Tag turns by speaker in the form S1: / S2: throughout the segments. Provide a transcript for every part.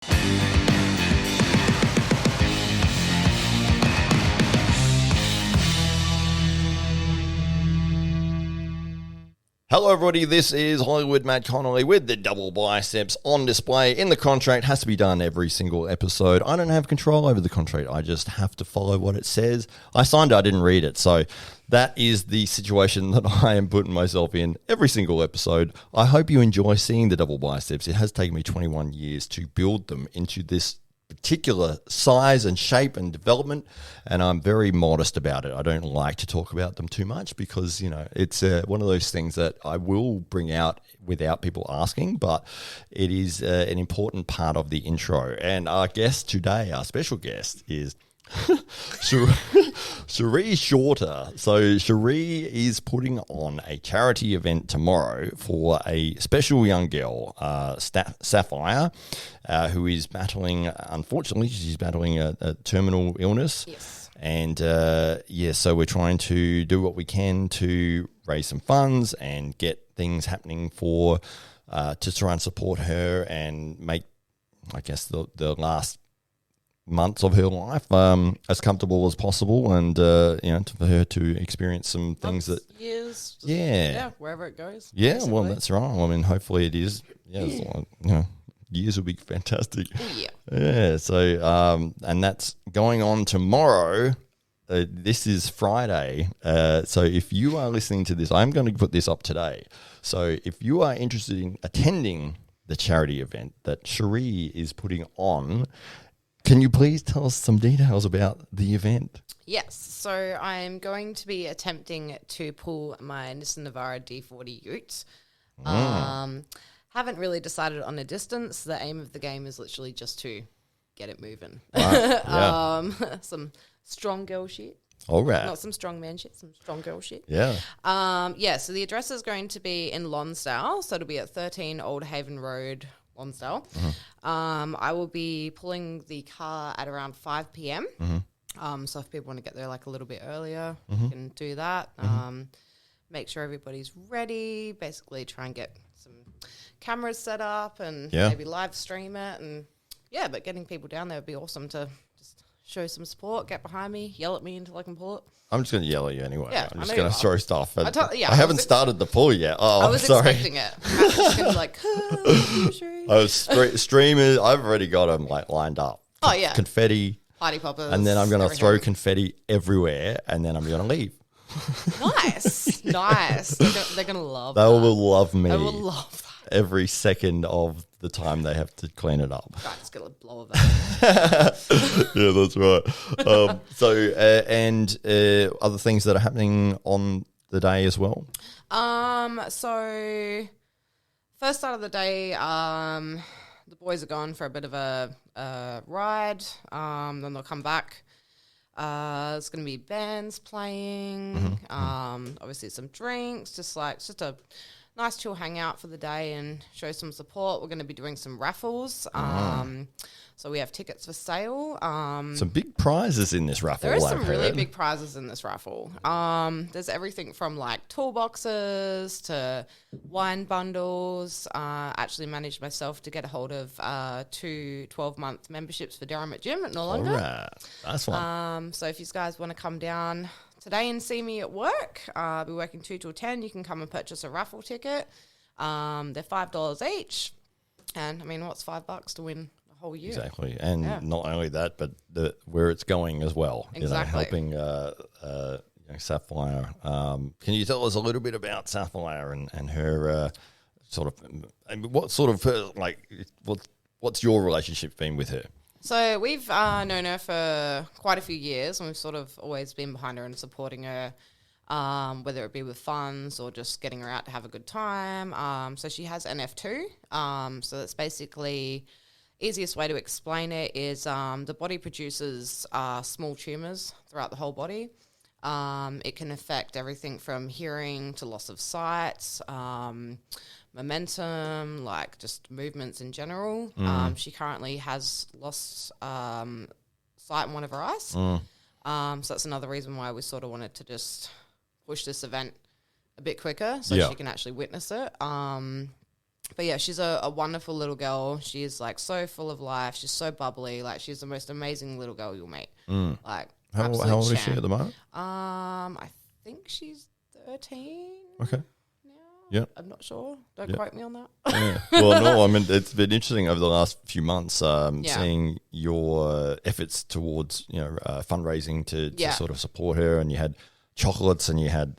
S1: Hello everybody, this is Hollywood Matt Connolly with the double biceps on display. In the contract, has to be done every single episode. I don't have control over the contract, I just have to follow what it says. I signed it, I didn't read it, so that is the situation that I am putting myself in every single episode. I hope you enjoy seeing the double biceps. It has taken me 21 years to build them into this particular size and shape and development, and I'm very modest about it. I don't like to talk about them too much because, you know, it's one of those things that I will bring out without people asking, but it is an important part of the intro. And our guest today, our special guest, is Sherrie Shorter. So Sherrie is putting on a charity event tomorrow for a special young girl, Sapphire, who is battling, unfortunately, she's battling a terminal illness.
S2: Yes.
S1: And so we're trying to do what we can to raise some funds and get things happening for to try and support her and make, I guess, the last months of her life as comfortable as possible, and for her to experience some things that
S2: years, wherever it goes.
S1: Yeah,
S2: basically.
S1: well, that's right. I mean, hopefully it is. Yeah, it's like, years will be fantastic. Yeah. So and that's going on tomorrow. This is Friday. So if you are listening to this, I'm going to put this up today. So if you are interested in attending the charity event that Sherrie is putting on, can you please tell us some details about the event?
S2: Yes, so I'm going to be attempting to pull my Nissan Navara D40 Ute. Haven't really decided on a distance. The aim of the game is literally just to get it moving.
S1: Right. Yeah.
S2: Some strong girl shit.
S1: All right.
S2: Not some strong man shit, some strong girl shit.
S1: Yeah.
S2: So the address is going to be in Lonsdale. So it'll be at 13 Old Haven Road, Lonsdale.
S1: Mm-hmm.
S2: I will be pulling the car at around 5 p.m.
S1: Mm-hmm.
S2: So if people want to get there like a little bit earlier,
S1: Mm-hmm.
S2: you can do that. Make sure everybody's ready. Basically try and get some cameras set up and maybe live stream it. And but getting people down there would be awesome to just show some support, get behind me, yell at me until I can pull it.
S1: I'm just going to yell at you anyway.
S2: Yeah,
S1: I'm just going to throw stuff. I
S2: haven't
S1: started the pull yet. Oh,
S2: I was
S1: sorry.
S2: expecting it. I was just gonna be like,
S1: Streamers, I've already got them like lined up.
S2: Oh, yeah.
S1: Confetti.
S2: party poppers.
S1: And then I'm going to throw confetti everywhere, and then I'm going to leave.
S2: Nice. They're going to love
S1: They
S2: that.
S1: will love me.
S2: They will love that.
S1: Every second of the time they have to clean it up.
S2: Right, just get a blow of that.
S1: Yeah, that's right. And other things that are happening on the day as well?
S2: So first start of the day, the boys are gone for a bit of a ride. Then they'll come back. There's going to be bands playing. Obviously some drinks, just a nice chill hangout for the day and show some support. We're going to be doing some raffles. So we have tickets for sale.
S1: Some big prizes in this raffle.
S2: There are some really big prizes in this raffle. There's everything from like toolboxes to wine bundles. Actually managed myself to get a hold of 2 12-month memberships for Derrimut Gym at Noarlunga.
S1: All right. That's one.
S2: So if you guys want to come down today and see me at work, I'll be working 2 till 10. You can come and purchase a raffle ticket. They're $5 each. And I mean, what's $5 to win a whole year?
S1: Exactly. And not only that, but where it's going as well.
S2: Exactly.
S1: Helping Sapphire. Can you tell us a little bit about Sapphire and her what's your relationship been with her?
S2: So we've known her for quite a few years, and we've sort of always been behind her and supporting her, whether it be with funds or just getting her out to have a good time. So she has NF2. So that's basically, easiest way to explain it is the body produces small tumours throughout the whole body. It can affect everything from hearing to loss of sight, momentum, like just movements in general. She currently has lost sight in one of her eyes. So that's another reason why we sort of wanted to just push this event a bit quicker so she can actually witness it. But yeah, she's a wonderful little girl. She is like so full of life. She's so bubbly. Like she's the most amazing little girl you'll meet. Like
S1: How old is she at the moment?
S2: I think she's 13.
S1: Okay.
S2: Now.
S1: Yeah.
S2: I'm not sure. Don't quote me on that.
S1: Yeah. Well, no, I mean, it's been interesting over the last few months seeing your efforts towards, fundraising to sort of support her, and you had chocolates and you had,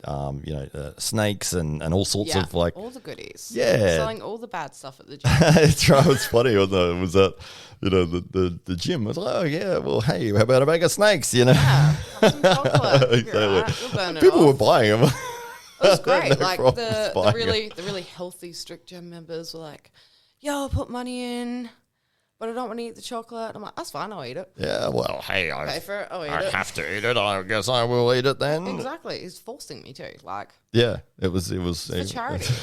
S1: snakes and all sorts of like...
S2: all the goodies.
S1: Yeah.
S2: Selling all the bad stuff at the gym.
S1: It's right. It's funny, wasn't it? It was at, the gym. I was like, oh, yeah, well, hey, how about a bag of snakes,
S2: Yeah, have some chocolate.
S1: Exactly.
S2: Right. We'll burn it
S1: People
S2: off.
S1: were buying them.
S2: It was great.
S1: No
S2: Like
S1: problems buying
S2: the really healthy strict gym members were like, "Yo, I'll put money in, but I don't want to eat the chocolate." I'm like, "That's fine. I'll eat it.
S1: Yeah, well, hey,
S2: Pay for it. I'll eat
S1: I
S2: it."
S1: have to eat it. I guess I will eat it then.
S2: Exactly. He's forcing me to. Like,
S1: Yeah, it was
S2: for charity.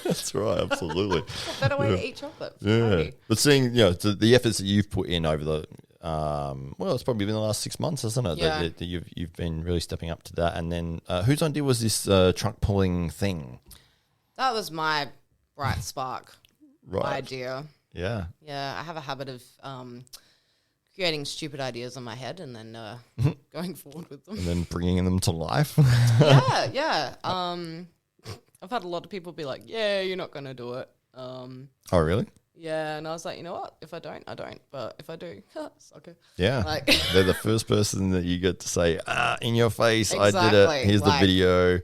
S1: That's right, absolutely.
S2: Better way to eat chocolate. For
S1: Yeah,
S2: charity.
S1: but seeing the efforts that you've put in over the it's probably been the last 6 months, hasn't it?
S2: Yeah.
S1: That you've been really stepping up to that. And then whose idea was this truck pulling thing?
S2: That was my bright spark idea.
S1: Yeah.
S2: Yeah, I have a habit of creating stupid ideas in my head and then going forward with them.
S1: And then bringing them to life.
S2: Yeah. I've had a lot of people be like, "Yeah, you're not going to do it."
S1: Oh, really?
S2: Yeah, and I was like, you know what? If I don't, I don't. But if I do, suck it.
S1: Yeah.
S2: Like
S1: They're the first person that you get to say, in your face, I did
S2: Exactly.
S1: it. Here's the
S2: Like,
S1: video.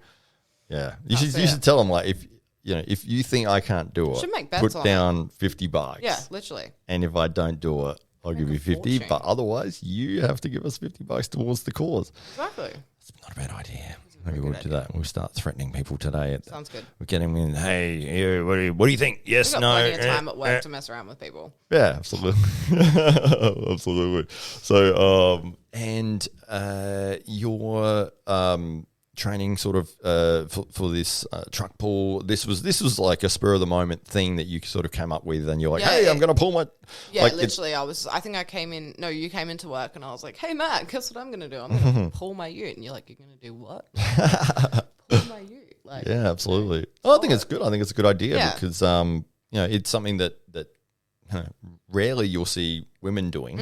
S1: Yeah. You should tell them, like, if you think I can't do it,
S2: Should make bets
S1: put
S2: on
S1: down $50.
S2: yeah, literally.
S1: And if I don't do it, I'll give you 50.
S2: fortune.
S1: But otherwise, you have to give us $50 towards the cause.
S2: Exactly.
S1: It's not a bad idea. Maybe we'll do that. We'll start threatening people today.
S2: Sounds good.
S1: We'll get them in. Hey, what do you think? Yes,
S2: We've got
S1: no.
S2: plenty of time at work to mess around with people.
S1: Yeah, absolutely. Absolutely. So, your training sort of for this truck pull, this was like a spur of the moment thing that you sort of came up with, and you're like, hey, I'm going to pull my...
S2: Yeah,
S1: like,
S2: literally, I think I came in, no, you came into work and I was like, "Hey, Matt, guess what I'm going to do? I'm going to pull my ute." And you're like, "You're going to do what?" Pull my ute. Like,
S1: yeah, absolutely. I think it's good. I think it's a good idea because, it's something that rarely you'll see women doing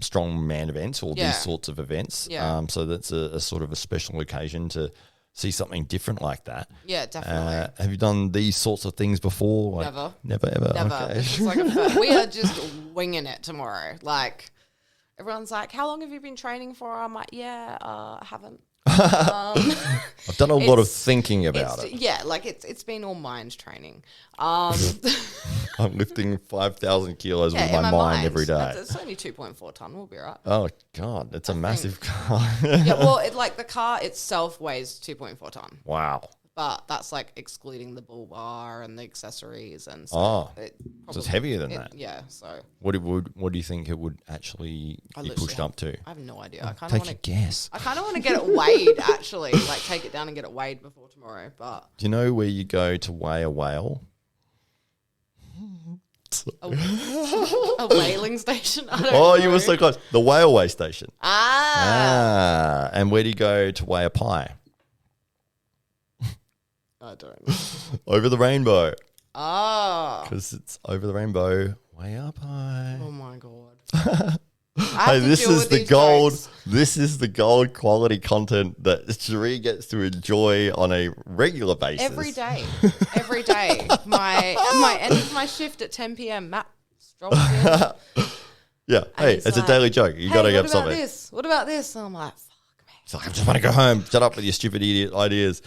S1: strong man events or these sorts of events.
S2: Yeah.
S1: So that's a sort of a special occasion to see something different like that.
S2: Yeah, definitely.
S1: Have you done these sorts of things before?
S2: Never.
S1: Never, ever.
S2: Never.
S1: Okay.
S2: This is like we are just winging it tomorrow. Like, everyone's like, "How long have you been training for?" I'm like, "Yeah, I haven't."
S1: I've done a lot of thinking about it.
S2: Yeah, like it's been all mind training.
S1: I'm lifting 5,000 kilos with
S2: in
S1: my mind every day.
S2: It's only 2.4 ton. We'll be right.
S1: Oh, God. It's a massive car.
S2: Yeah, well, the car itself weighs 2.4 ton,
S1: Wow.
S2: but that's like excluding the bull bar and the accessories and
S1: Oh,
S2: stuff.
S1: so it's heavier than that.
S2: Yeah, so
S1: What do you think it would actually be pushed up to?
S2: I have no idea. I kind of
S1: Take
S2: want
S1: a
S2: to
S1: guess.
S2: I kind of want to get it weighed, actually. Like, take it down and get it weighed before tomorrow. But
S1: Do you know where you go to weigh a whale?
S2: a whaling station. I don't
S1: Oh,
S2: know.
S1: you were so close. The whale station.
S2: Ah,
S1: And where do you go to weigh a pie?
S2: I don't know.
S1: Over the rainbow.
S2: Oh,
S1: Because it's over the rainbow, way up high.
S2: oh my god.
S1: Hey, this is the gold. This is the gold quality content that Sherrie gets to enjoy on a regular basis.
S2: Every day. Every day. My end of my shift at 10 p.m. Matt strolls in.
S1: Yeah. Hey,
S2: he's
S1: it's a
S2: like,
S1: daily joke. You got to get something.
S2: This? What about this? And I'm like, fuck, man.
S1: It's like, I just want to go home. Shut up with your stupid idiot ideas.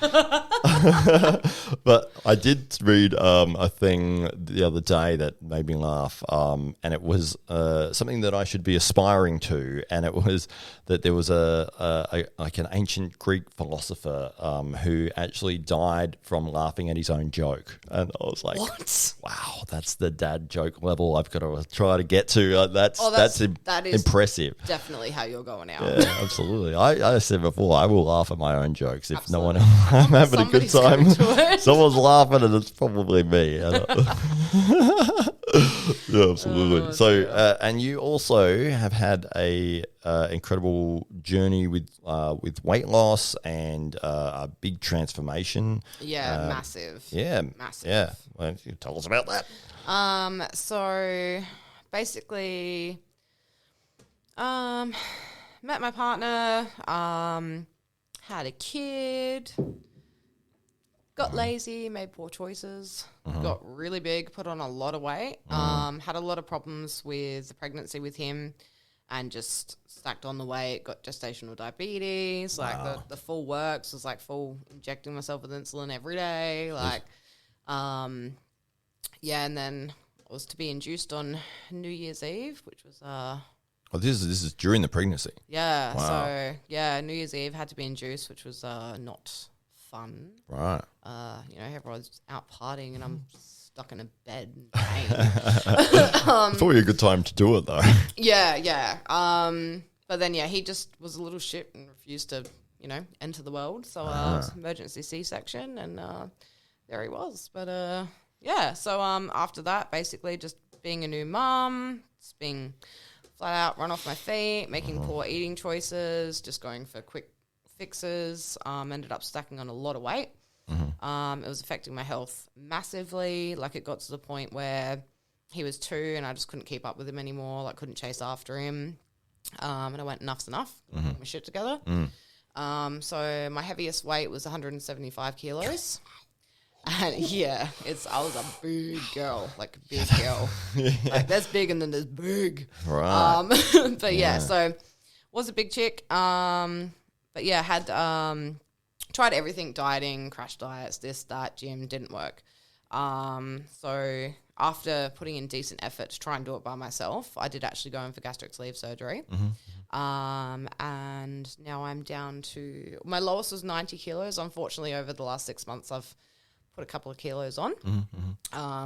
S1: But I did read a thing the other day that made me laugh, and it was something that I should be aspiring to, and it was that there was like an ancient Greek philosopher who actually died from laughing at his own joke, and I was like,
S2: What?
S1: wow, that's the dad joke level I've got to try to get to. That is impressive.
S2: Definitely how you're going out.
S1: Yeah, absolutely. I said before, I will laugh at my own jokes if no one else. I'm having a good time.
S2: Somebody's going to it.
S1: Someone's laughing, and it's probably me. Yeah, absolutely.
S2: Oh,
S1: So,
S2: dear.
S1: and you also have had a incredible journey with weight loss and a big transformation.
S2: Yeah, massive.
S1: Yeah,
S2: Massive.
S1: yeah. Well, you tell us about that.
S2: So basically, met my partner, had a kid, got lazy, made poor choices, got really big, put on a lot of weight, had a lot of problems with the pregnancy with him, and just stacked on the weight, got gestational diabetes, like the full works, was like full injecting myself with insulin every day, like, yeah, and then I was to be induced on New Year's Eve, which was
S1: Oh, this is during the pregnancy.
S2: yeah.
S1: Wow.
S2: So yeah, New Year's Eve had to be induced, which was not fun.
S1: Right.
S2: Everyone's out partying and I'm stuck in a bed in pain.
S1: It's probably a good time to do it though.
S2: Yeah. But then he just was a little shit and refused to, enter the world. So it was emergency C-section and there he was. But yeah, so after that, basically just being a new mum, just being flat out run off my feet, making poor eating choices, just going for quick fixes, ended up stacking on a lot of weight. It was affecting my health massively. Like it got to the point where he was 2 and I just couldn't keep up with him anymore. Like couldn't chase after him. And I went, enough's enough. Put my shit together. So my heaviest weight was 175 kilos. And I was a big girl, like a big girl. Like there's big and then there's big.
S1: Right.
S2: But so was a big chick. But yeah, had tried everything, dieting, crash diets, this, that, gym, didn't work. So after putting in decent effort to try and do it by myself, I did actually go in for gastric sleeve surgery. And now I'm down to, my lowest was 90 kilos. Unfortunately, over the last 6 months, I've put a couple of kilos on.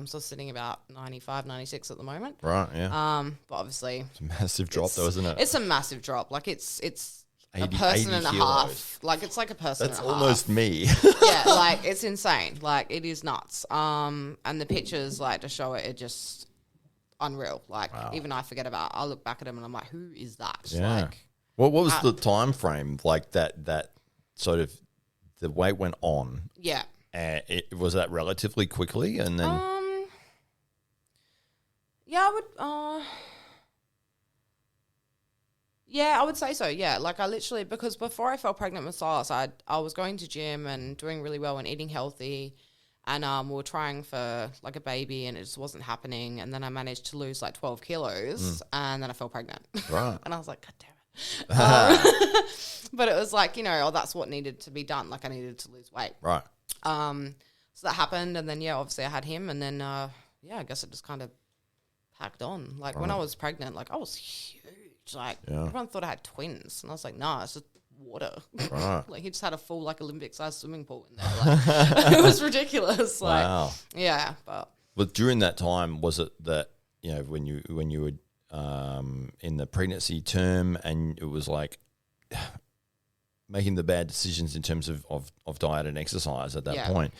S2: So sitting about 95, 96 at the moment.
S1: Right, yeah.
S2: But obviously
S1: It's a massive drop though, isn't it?
S2: it's a massive drop. Like it's
S1: 80
S2: a person and a
S1: kilos.
S2: half. Like it's like a person
S1: That's
S2: and a
S1: almost
S2: half.
S1: me.
S2: Yeah, like it's insane. Like it is nuts. And the pictures, like to show it, just unreal. Like even I forget about. I look back at him and I'm like, who is that?
S1: Yeah.
S2: Like,
S1: What was the time frame like that sort of the weight went on?
S2: yeah.
S1: And was that relatively quickly, and then
S2: Yeah, I would. Yeah, I would say so. Yeah, like I literally, because before I fell pregnant with Silas, I was going to gym and doing really well and eating healthy, and we were trying for like a baby, and it just wasn't happening. And then I managed to lose like 12 kilos, and then I fell pregnant.
S1: Right.
S2: And I was like, God damn it. But it was like, that's what needed to be done. Like I needed to lose weight.
S1: Right.
S2: So that happened, and then obviously I had him, and then I guess it just kind of packed on. Like when I was pregnant, like I was huge. Like everyone thought I had twins, and I was like, nah, it's just water.
S1: Right.
S2: Like he just had a full like Olympic-sized swimming pool in there. Like it was ridiculous. Like
S1: Wow. But during that time, was it that when you were in the pregnancy term, and it was like making the bad decisions in terms of diet and exercise at that point?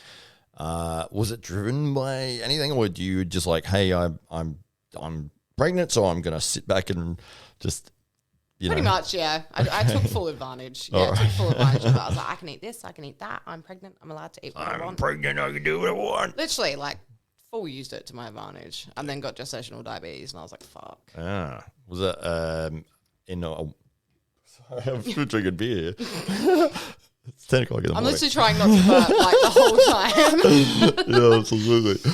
S1: Was it driven by anything, or do you just like, hey, I'm pregnant, so I'm going to sit back and just,
S2: Pretty much, yeah. I took full advantage. Yeah, I took full advantage of that. I was like, I can eat this, I can eat that. I'm pregnant. I'm allowed to eat what I want.
S1: I'm pregnant, I can do what I want.
S2: Literally, like, full used it to my advantage. And then got gestational diabetes, and I was like, fuck.
S1: Was it sorry, I'm still drinking beer. It's 10 o'clock in the
S2: I'm
S1: morning.
S2: literally trying not to burp like the whole time.
S1: Yeah, absolutely.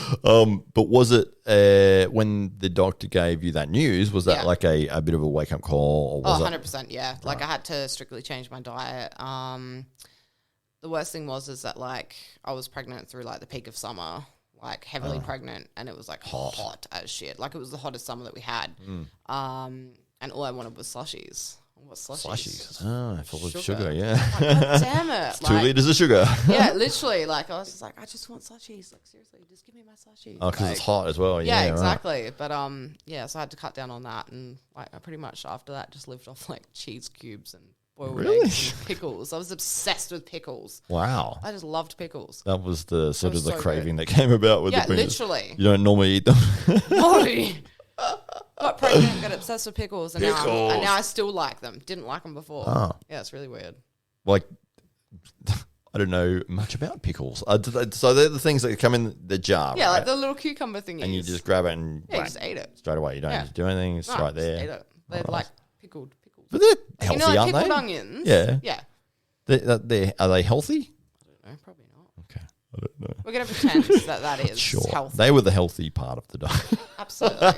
S1: But was it when the doctor gave you that news, was that like a bit of a wake-up call? Or was
S2: 100%, yeah. Like I had to strictly change my diet. The worst thing was that like I was pregnant through like the peak of summer, like heavily pregnant, and it was like hot as shit. Like it was the hottest summer that we had. And all I wanted was slushies. What slushies?
S1: Full of sugar, yeah.
S2: Like, God damn it.
S1: It's 2 liters of sugar.
S2: Yeah, literally. Like, I was just like, I just want slushies. Like, seriously, just give me my slushies.
S1: Oh, because
S2: like,
S1: it's hot as well.
S2: Yeah,
S1: Yeah,
S2: exactly.
S1: Right.
S2: But, so I had to cut down on that. And like, I pretty much after that just lived off like cheese cubes and boiled eggs and pickles. I was obsessed with pickles.
S1: Wow.
S2: I just loved pickles.
S1: That was the sort of the
S2: so
S1: craving that came about with the pregnancy.
S2: literally.
S1: You don't normally eat them.
S2: No. Got pregnant, got obsessed with pickles, and
S1: Pickles.
S2: now I still like them. Didn't like them before.
S1: Oh.
S2: Yeah, it's really weird.
S1: Like, I don't know much about pickles. So they're the things that come in the jar,
S2: Yeah,
S1: right?
S2: like the little cucumber thingies.
S1: And you just grab it and
S2: you just eat it.
S1: straight away. You don't
S2: Yeah.
S1: need to do anything. It's right
S2: Just
S1: there.
S2: eat it. They're like pickled pickles.
S1: But they're healthy,
S2: You know, like
S1: aren't
S2: pickled
S1: they?
S2: onions.
S1: Yeah.
S2: Yeah.
S1: Are they healthy?
S2: I don't know, probably not.
S1: Okay. I don't know.
S2: We're going to pretend that is
S1: Sure.
S2: healthy.
S1: They were the healthy part of the diet.
S2: Absolutely.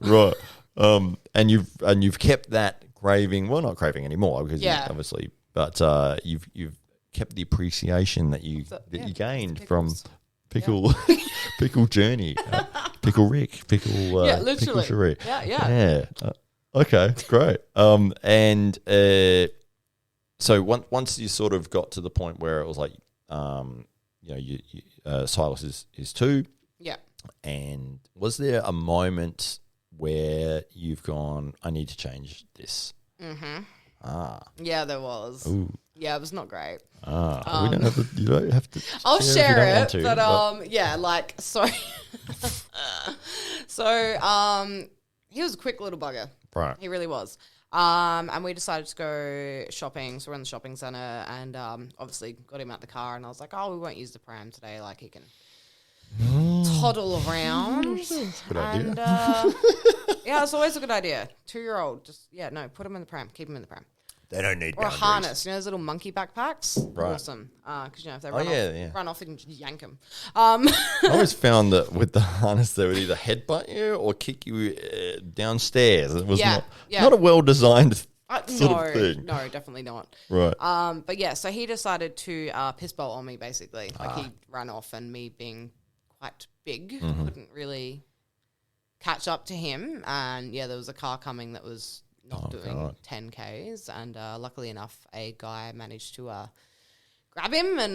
S1: Right. And you've kept that craving. Well, not craving anymore because you, obviously, but you've kept the appreciation that you gained from pickle pickle journey, pickle Rick, pickle
S2: literally.
S1: pickle Sherrie.
S2: Yeah.
S1: Okay, great. So once you sort of got to the point where it was like, Silas is 2.
S2: Yeah.
S1: And was there a moment where you've gone, I need to change this?
S2: Mm-hmm.
S1: Ah.
S2: Yeah, there was.
S1: Ooh.
S2: Yeah, it was not great.
S1: Ah. We don't have to. You don't have to.
S2: I'll share
S1: if you
S2: it,
S1: don't want to,
S2: but yeah, like so. He was a quick little bugger.
S1: Right.
S2: He really was. And we decided to go shopping. So we're in the shopping centre, and obviously got him out the car. And I was like, "Oh, we won't use the pram today. Like he can toddle around."
S1: Good idea.
S2: Yeah, it's always a good idea. 2-year-old, put him in the pram. Keep him in the pram.
S1: They don't need
S2: or
S1: boundaries.
S2: a harness. You know those little monkey backpacks?
S1: Right.
S2: Awesome. Because if they run off, they can just yank them.
S1: I always found that with the harness, they would either headbutt you or kick you downstairs. It was not a well-designed sort of thing.
S2: No, definitely not.
S1: Right.
S2: But yeah, so he decided to piss bolt on me, basically. Like he ran off, and me being quite big, couldn't really catch up to him. And yeah, there was a car coming that was not doing 10 Ks, and luckily enough, a guy managed to grab him and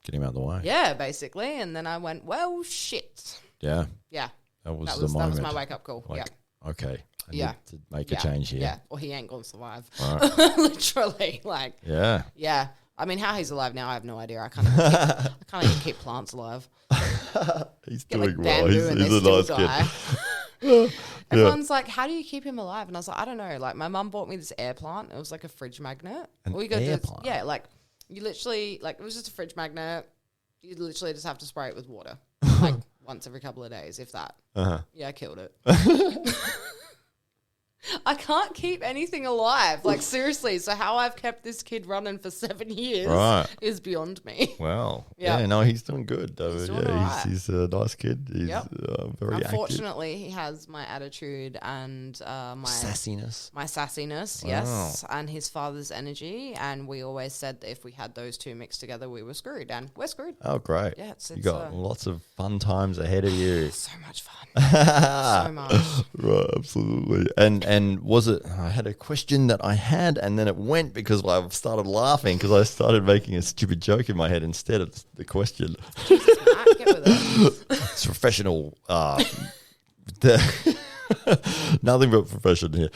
S1: get him out of the way.
S2: Yeah, basically. And then I went, well, shit.
S1: Yeah.
S2: Yeah.
S1: That was the moment.
S2: That was my wake-up call.
S1: Like,
S2: yeah.
S1: Okay. I need to make a change here.
S2: Yeah. Or he ain't going to survive.
S1: Right.
S2: Literally. Like.
S1: Yeah.
S2: Yeah. I mean, how he's alive now, I have no idea. I can't even keep plants alive.
S1: He's
S2: Get
S1: doing
S2: like
S1: well.
S2: bamboo
S1: He's
S2: and they
S1: a
S2: still
S1: nice
S2: die.
S1: kid.
S2: Everyone's like, how do you keep him alive? And I was like, I don't know. Like, my mum bought me this air plant. It was like a fridge magnet.
S1: An
S2: All you gotta
S1: air
S2: do is,
S1: plant?
S2: yeah, like, you literally, like, it was just a fridge magnet. You literally just have to spray it with water. Like, once every couple of days, if that.
S1: Uh-huh.
S2: Yeah, I killed it. I can't keep anything alive. Like, seriously. So how I've kept this kid running for 7 years is beyond me.
S1: Wow.
S2: Yeah.
S1: Yeah, no, he's doing good.
S2: He's doing all right.
S1: He's a nice kid. He's very active.
S2: Unfortunately, he has my attitude and my
S1: sassiness.
S2: My sassiness,
S1: Wow.
S2: yes, and his father's energy. And we always said that if we had those two mixed together, we were screwed. And we're screwed.
S1: Oh, great.
S2: Yeah, it's
S1: you got lots of fun times ahead of you.
S2: So much fun. So much.
S1: Right, absolutely. And was it, I had a question that I had and then it went because I started laughing because I started making a stupid joke in my head instead of the question.
S2: Jesus, Matt, get with it.
S1: It's professional. Nothing but profession here.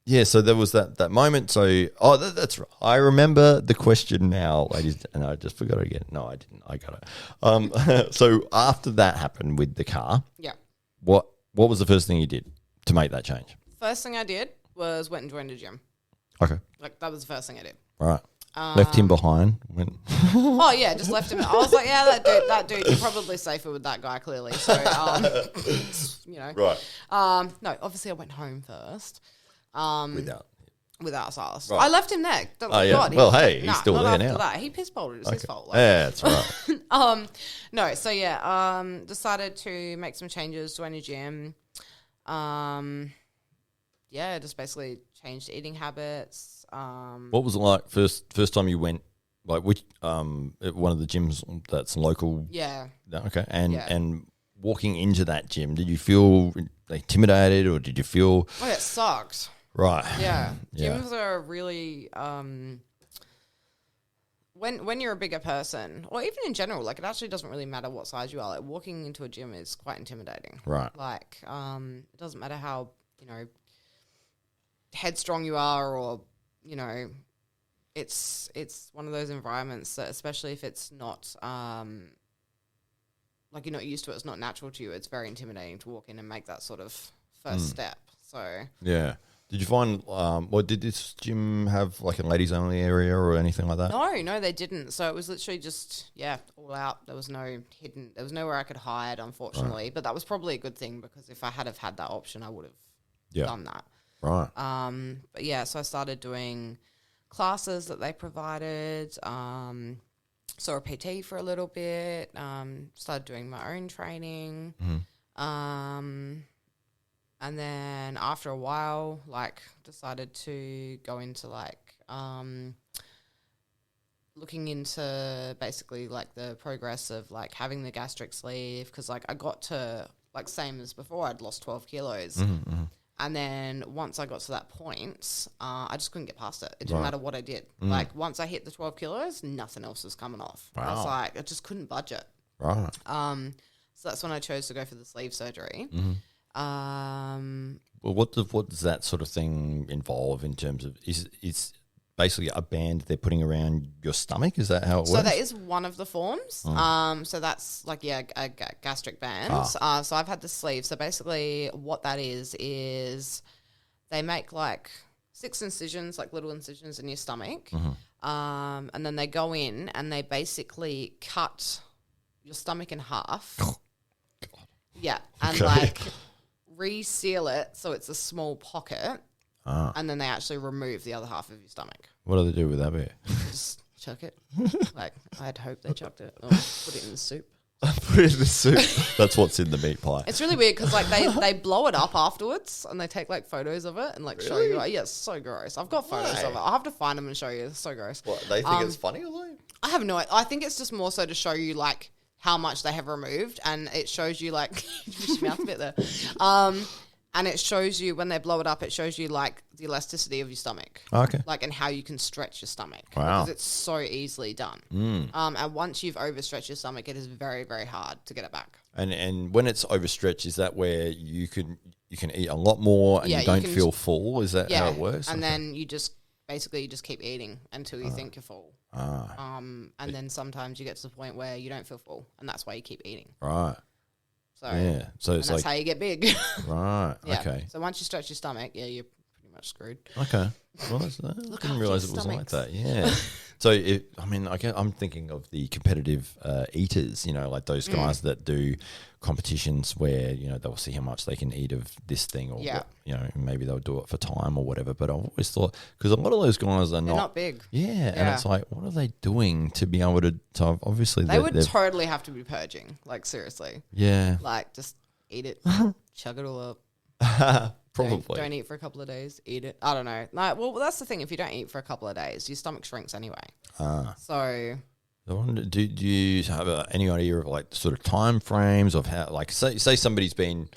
S1: Yeah, so there was that moment. So, that's right. I remember the question now, ladies, and I just forgot it again. No, I didn't. I got it. So after that happened with the car,
S2: Yeah.
S1: what was the first thing you did to make that change?
S2: First thing I did was went and joined a gym.
S1: Okay.
S2: Like, that was the first thing I did.
S1: All right. Left him behind. Went.
S2: Oh, yeah, just left him. I was like, yeah, that dude, you're probably safer with that guy, clearly. So, you know.
S1: Right.
S2: No, obviously I went home first. Without Silas.
S1: Right.
S2: I left him there.
S1: Oh, yeah. Well, hey, he's still there now.
S2: That. He piss bolted. It's his fault. Like.
S1: Yeah, that's right.
S2: No, so yeah, decided to make some changes, join a gym. Yeah, just basically changed eating habits.
S1: What was it like first time you went? Like which at one of the gyms that's local?
S2: Yeah.
S1: Okay, and walking into that gym, did you feel intimidated or did you feel?
S2: Oh, it sucked.
S1: Right.
S2: Yeah.
S1: Yeah.
S2: Gyms are really when you're a bigger person, or even in general, like it actually doesn't really matter what size you are. Like walking into a gym is quite intimidating.
S1: Right.
S2: Like it doesn't matter how, you know, headstrong you are, or, you know, it's one of those environments that, especially if it's not like you're not used to it, it's not natural to you, it's very intimidating to walk in and make that sort of first step. So
S1: yeah. Did you find, did this gym have like a ladies only area or anything like that?
S2: No, they didn't. So it was literally just, all out. There was no hidden, there was nowhere I could hide, unfortunately. Right. But that was probably a good thing because if I had have had that option, I would have done that.
S1: Right.
S2: But yeah, so I started doing classes that they provided, saw a PT for a little bit, started doing my own training. And then after a while, like, decided to go into, like, looking into basically, like, the progress of, like, having the gastric sleeve. Because, like, I got to, like, same as before, I'd lost 12 kilos. And then once I got to that point, I just couldn't get past it. It didn't matter what I did. Like, once I hit the 12 kilos, nothing else was coming off. Wow. I was like, I just couldn't budge it.
S1: Right.
S2: So that's when I chose to go for the sleeve surgery.
S1: Well, what does that sort of thing involve in terms of is basically a band they're putting around your stomach? Is that how it works?
S2: So that is one of the forms. So that's like a gastric band. So I've had the sleeve. So basically, what that is they make like 6 incisions, like little incisions in your stomach, and then they go in and they basically cut your stomach in half. Oh, God. Yeah, and like reseal it so it's a small pocket, and then they actually remove the other half of your stomach.
S1: What do they do with that bit?
S2: Just chuck it. Like, I'd hope they chucked it or put it in the soup.
S1: Put it in the soup. That's what's in the meat pie.
S2: It's really weird because, like, they blow it up afterwards and they take, like, photos of it and, like, show you. Like, yeah, it's so gross. I've got photos of it. I'll have to find them and show you. It's so gross.
S1: What, they think it's funny or something?
S2: I have no idea. I think it's just more so to show you, like, how much they have removed, and it shows you, like, your mouth a bit there. And it shows you, when they blow it up, it shows you, like, the elasticity of your stomach.
S1: Okay.
S2: Like, and how you can stretch your stomach.
S1: Wow.
S2: Because it's so easily done. And once you've overstretched your stomach, it is very, very hard to get it back.
S1: And when it's overstretched, is that where you can eat a lot more and you don't feel full? Is that how it works?
S2: And then you just keep eating until you think you're full. And then sometimes you get to the point where you don't feel full, and that's why you keep eating.
S1: Right.
S2: So
S1: it's
S2: that's how you get big.
S1: Right. Yeah. Okay.
S2: So once you stretch your stomach, you're pretty much screwed.
S1: Okay. Well, I didn't realize it was like that. Yeah. So, I'm thinking of the competitive eaters, like those guys that do competitions where, they'll see how much they can eat of this thing or, maybe they'll do it for time or whatever. But I've always thought, because a lot of those guys are not
S2: big.
S1: Yeah. And it's like, what are they doing to be able to obviously.
S2: They would totally have to be purging, like, seriously.
S1: Yeah.
S2: Like, just eat it, chug it all up.
S1: Probably.
S2: Don't eat for a couple of days. Eat it. I don't know. Like, well, that's the thing. If you don't eat for a couple of days, your stomach shrinks anyway. So,
S1: I wonder, do you have any idea of like sort of time frames of how, like, say somebody's been,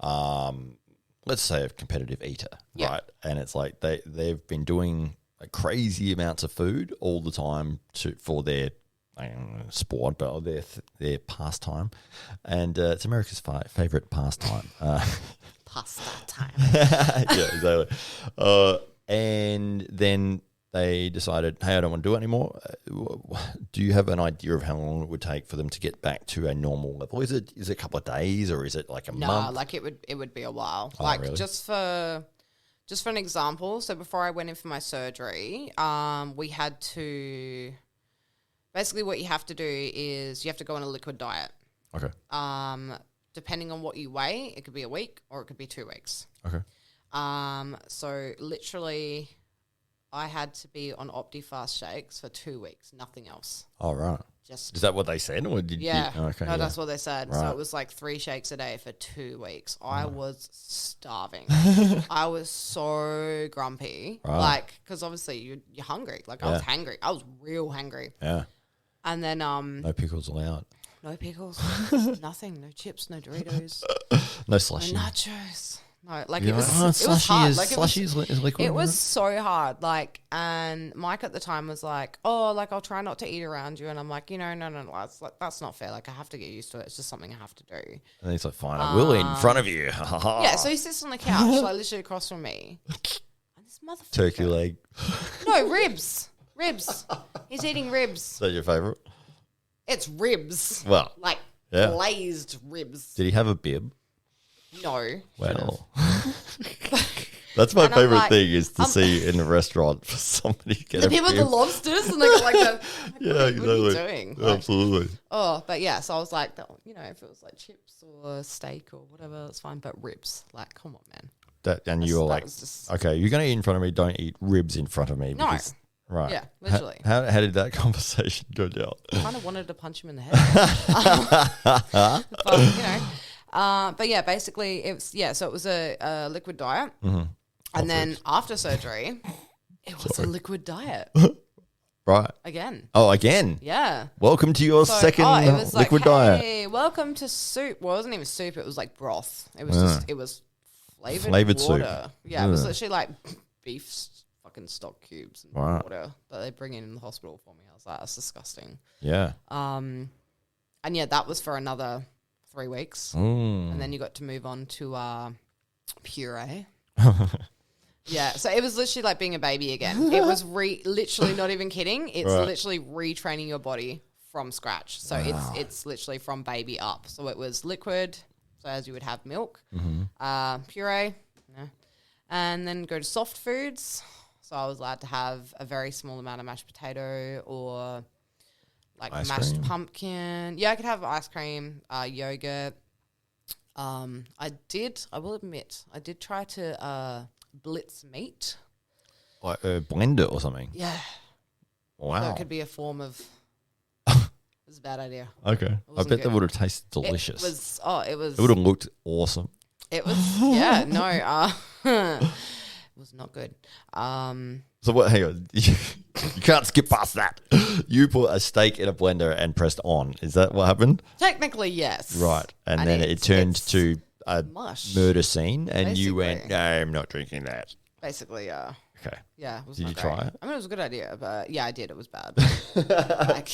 S1: let's say a competitive eater, right? And it's like they've been doing like crazy amounts of food all the time for their sport, but their pastime, and it's America's favorite pastime.
S2: Pasta time.
S1: Yeah, exactly. And then they decided, hey, I don't want to do it anymore. Do you have an idea of how long it would take for them to get back to a normal level? Is it a couple of days or is it like a month?
S2: No, like it would be a while.
S1: Oh,
S2: like
S1: really?
S2: just for an example, so before I went in for my surgery, we had to basically what you have to do is you have to go on a liquid diet.
S1: Okay.
S2: Depending on what you weigh, it could be a week or it could be 2 weeks.
S1: Okay.
S2: So literally I had to be on OptiFast shakes for 2 weeks, nothing else.
S1: Oh, right.
S2: Just
S1: Is that what they said? Or did
S2: yeah.
S1: You, okay,
S2: no, that's what they said.
S1: Right.
S2: So it was like 3 shakes a day for 2 weeks. I was starving. I was so grumpy.
S1: Right.
S2: Like, because obviously you're hungry. Like, I was hangry. I was real hangry.
S1: Yeah.
S2: And then
S1: no pickles allowed.
S2: No pickles, nothing, no chips, no Doritos,
S1: no slushy.
S2: no nachos. No, like
S1: You're
S2: it was,
S1: like,
S2: it was hard. Like
S1: slushy is liquid.
S2: It was so hard. Like, and Mike at the time was like, "Oh, like I'll try not to eat around you," and I'm like, no, that's not fair. Like I have to get used to it. It's just something I have to do.
S1: And he's like, "Fine, I will eat in front of you."
S2: Yeah, so he sits on the couch, like literally across from me, and this motherfucker.
S1: Turkey leg.
S2: No ribs. He's eating ribs.
S1: Is that your favourite?
S2: It's ribs.
S1: Well,
S2: like
S1: Yeah.
S2: glazed ribs.
S1: Did he have a bib?
S2: No.
S1: Well, that's my
S2: And I'm
S1: favorite
S2: like-
S1: thing is to see in a restaurant for somebody to get
S2: The
S1: a
S2: people with
S1: bib.
S2: the lobsters and they got like the.
S1: Yeah,
S2: What are you
S1: exactly.
S2: doing? Like,
S1: Absolutely.
S2: oh, but yeah, so I was like, if it was like chips or steak or whatever, that's fine. But ribs, like, come on, man.
S1: And you were
S2: That
S1: like,
S2: was just-
S1: okay, you're going to eat in front of me. Don't eat ribs in front of me.
S2: No.
S1: Because, right.
S2: Yeah, literally.
S1: How did that conversation go down?
S2: I kind of wanted to punch him in the head. But yeah, basically it was, so it was a liquid diet.
S1: Mm-hmm.
S2: And then after surgery, it was a liquid diet
S1: Right.
S2: again.
S1: Oh, again.
S2: Yeah.
S1: Welcome to your second
S2: it was
S1: liquid
S2: like,
S1: diet.
S2: hey, welcome to soup. Well, it wasn't even soup. It was like broth. It was it was
S1: Flavored soup.
S2: water. Yeah, it was literally like beef fucking stock cubes and
S1: Right.
S2: water that they bring in the hospital for me. I was like, that's disgusting.
S1: Yeah.
S2: And yeah, that was for another 3 weeks.
S1: Mm.
S2: And then you got to move on to puree. Yeah, so it was literally like being a baby again. It was literally not even kidding. It's
S1: Right.
S2: literally retraining your body from scratch. So it's literally from baby up. So it was liquid, so as you would have milk, puree, and then go to soft foods. So I was allowed to have a very small amount of mashed potato or like
S1: Ice
S2: mashed
S1: cream?
S2: pumpkin. Yeah, I could have ice cream, yogurt. I will admit, I did try to blitz meat.
S1: Like a blender or something.
S2: Yeah. So
S1: Wow.
S2: it could be a form of. It was a bad idea.
S1: Okay. I
S2: wasn't
S1: bet that
S2: good.
S1: would have tasted delicious.
S2: It was.
S1: It would have looked awesome.
S2: It was. Yeah. No. It was not good.
S1: So what? Hang on. You can't skip past that. You put a steak in a blender and pressed on. Is that what happened?
S2: Technically, yes.
S1: Right. And then it turned to a
S2: mush.
S1: murder scene, and you went,
S2: Basically.
S1: "No, I'm not drinking that."
S2: Basically, yeah.
S1: Okay.
S2: Yeah. It was
S1: Did
S2: not
S1: you
S2: great.
S1: try it?
S2: I mean, it was a good idea, but yeah, I did. It was bad. Like,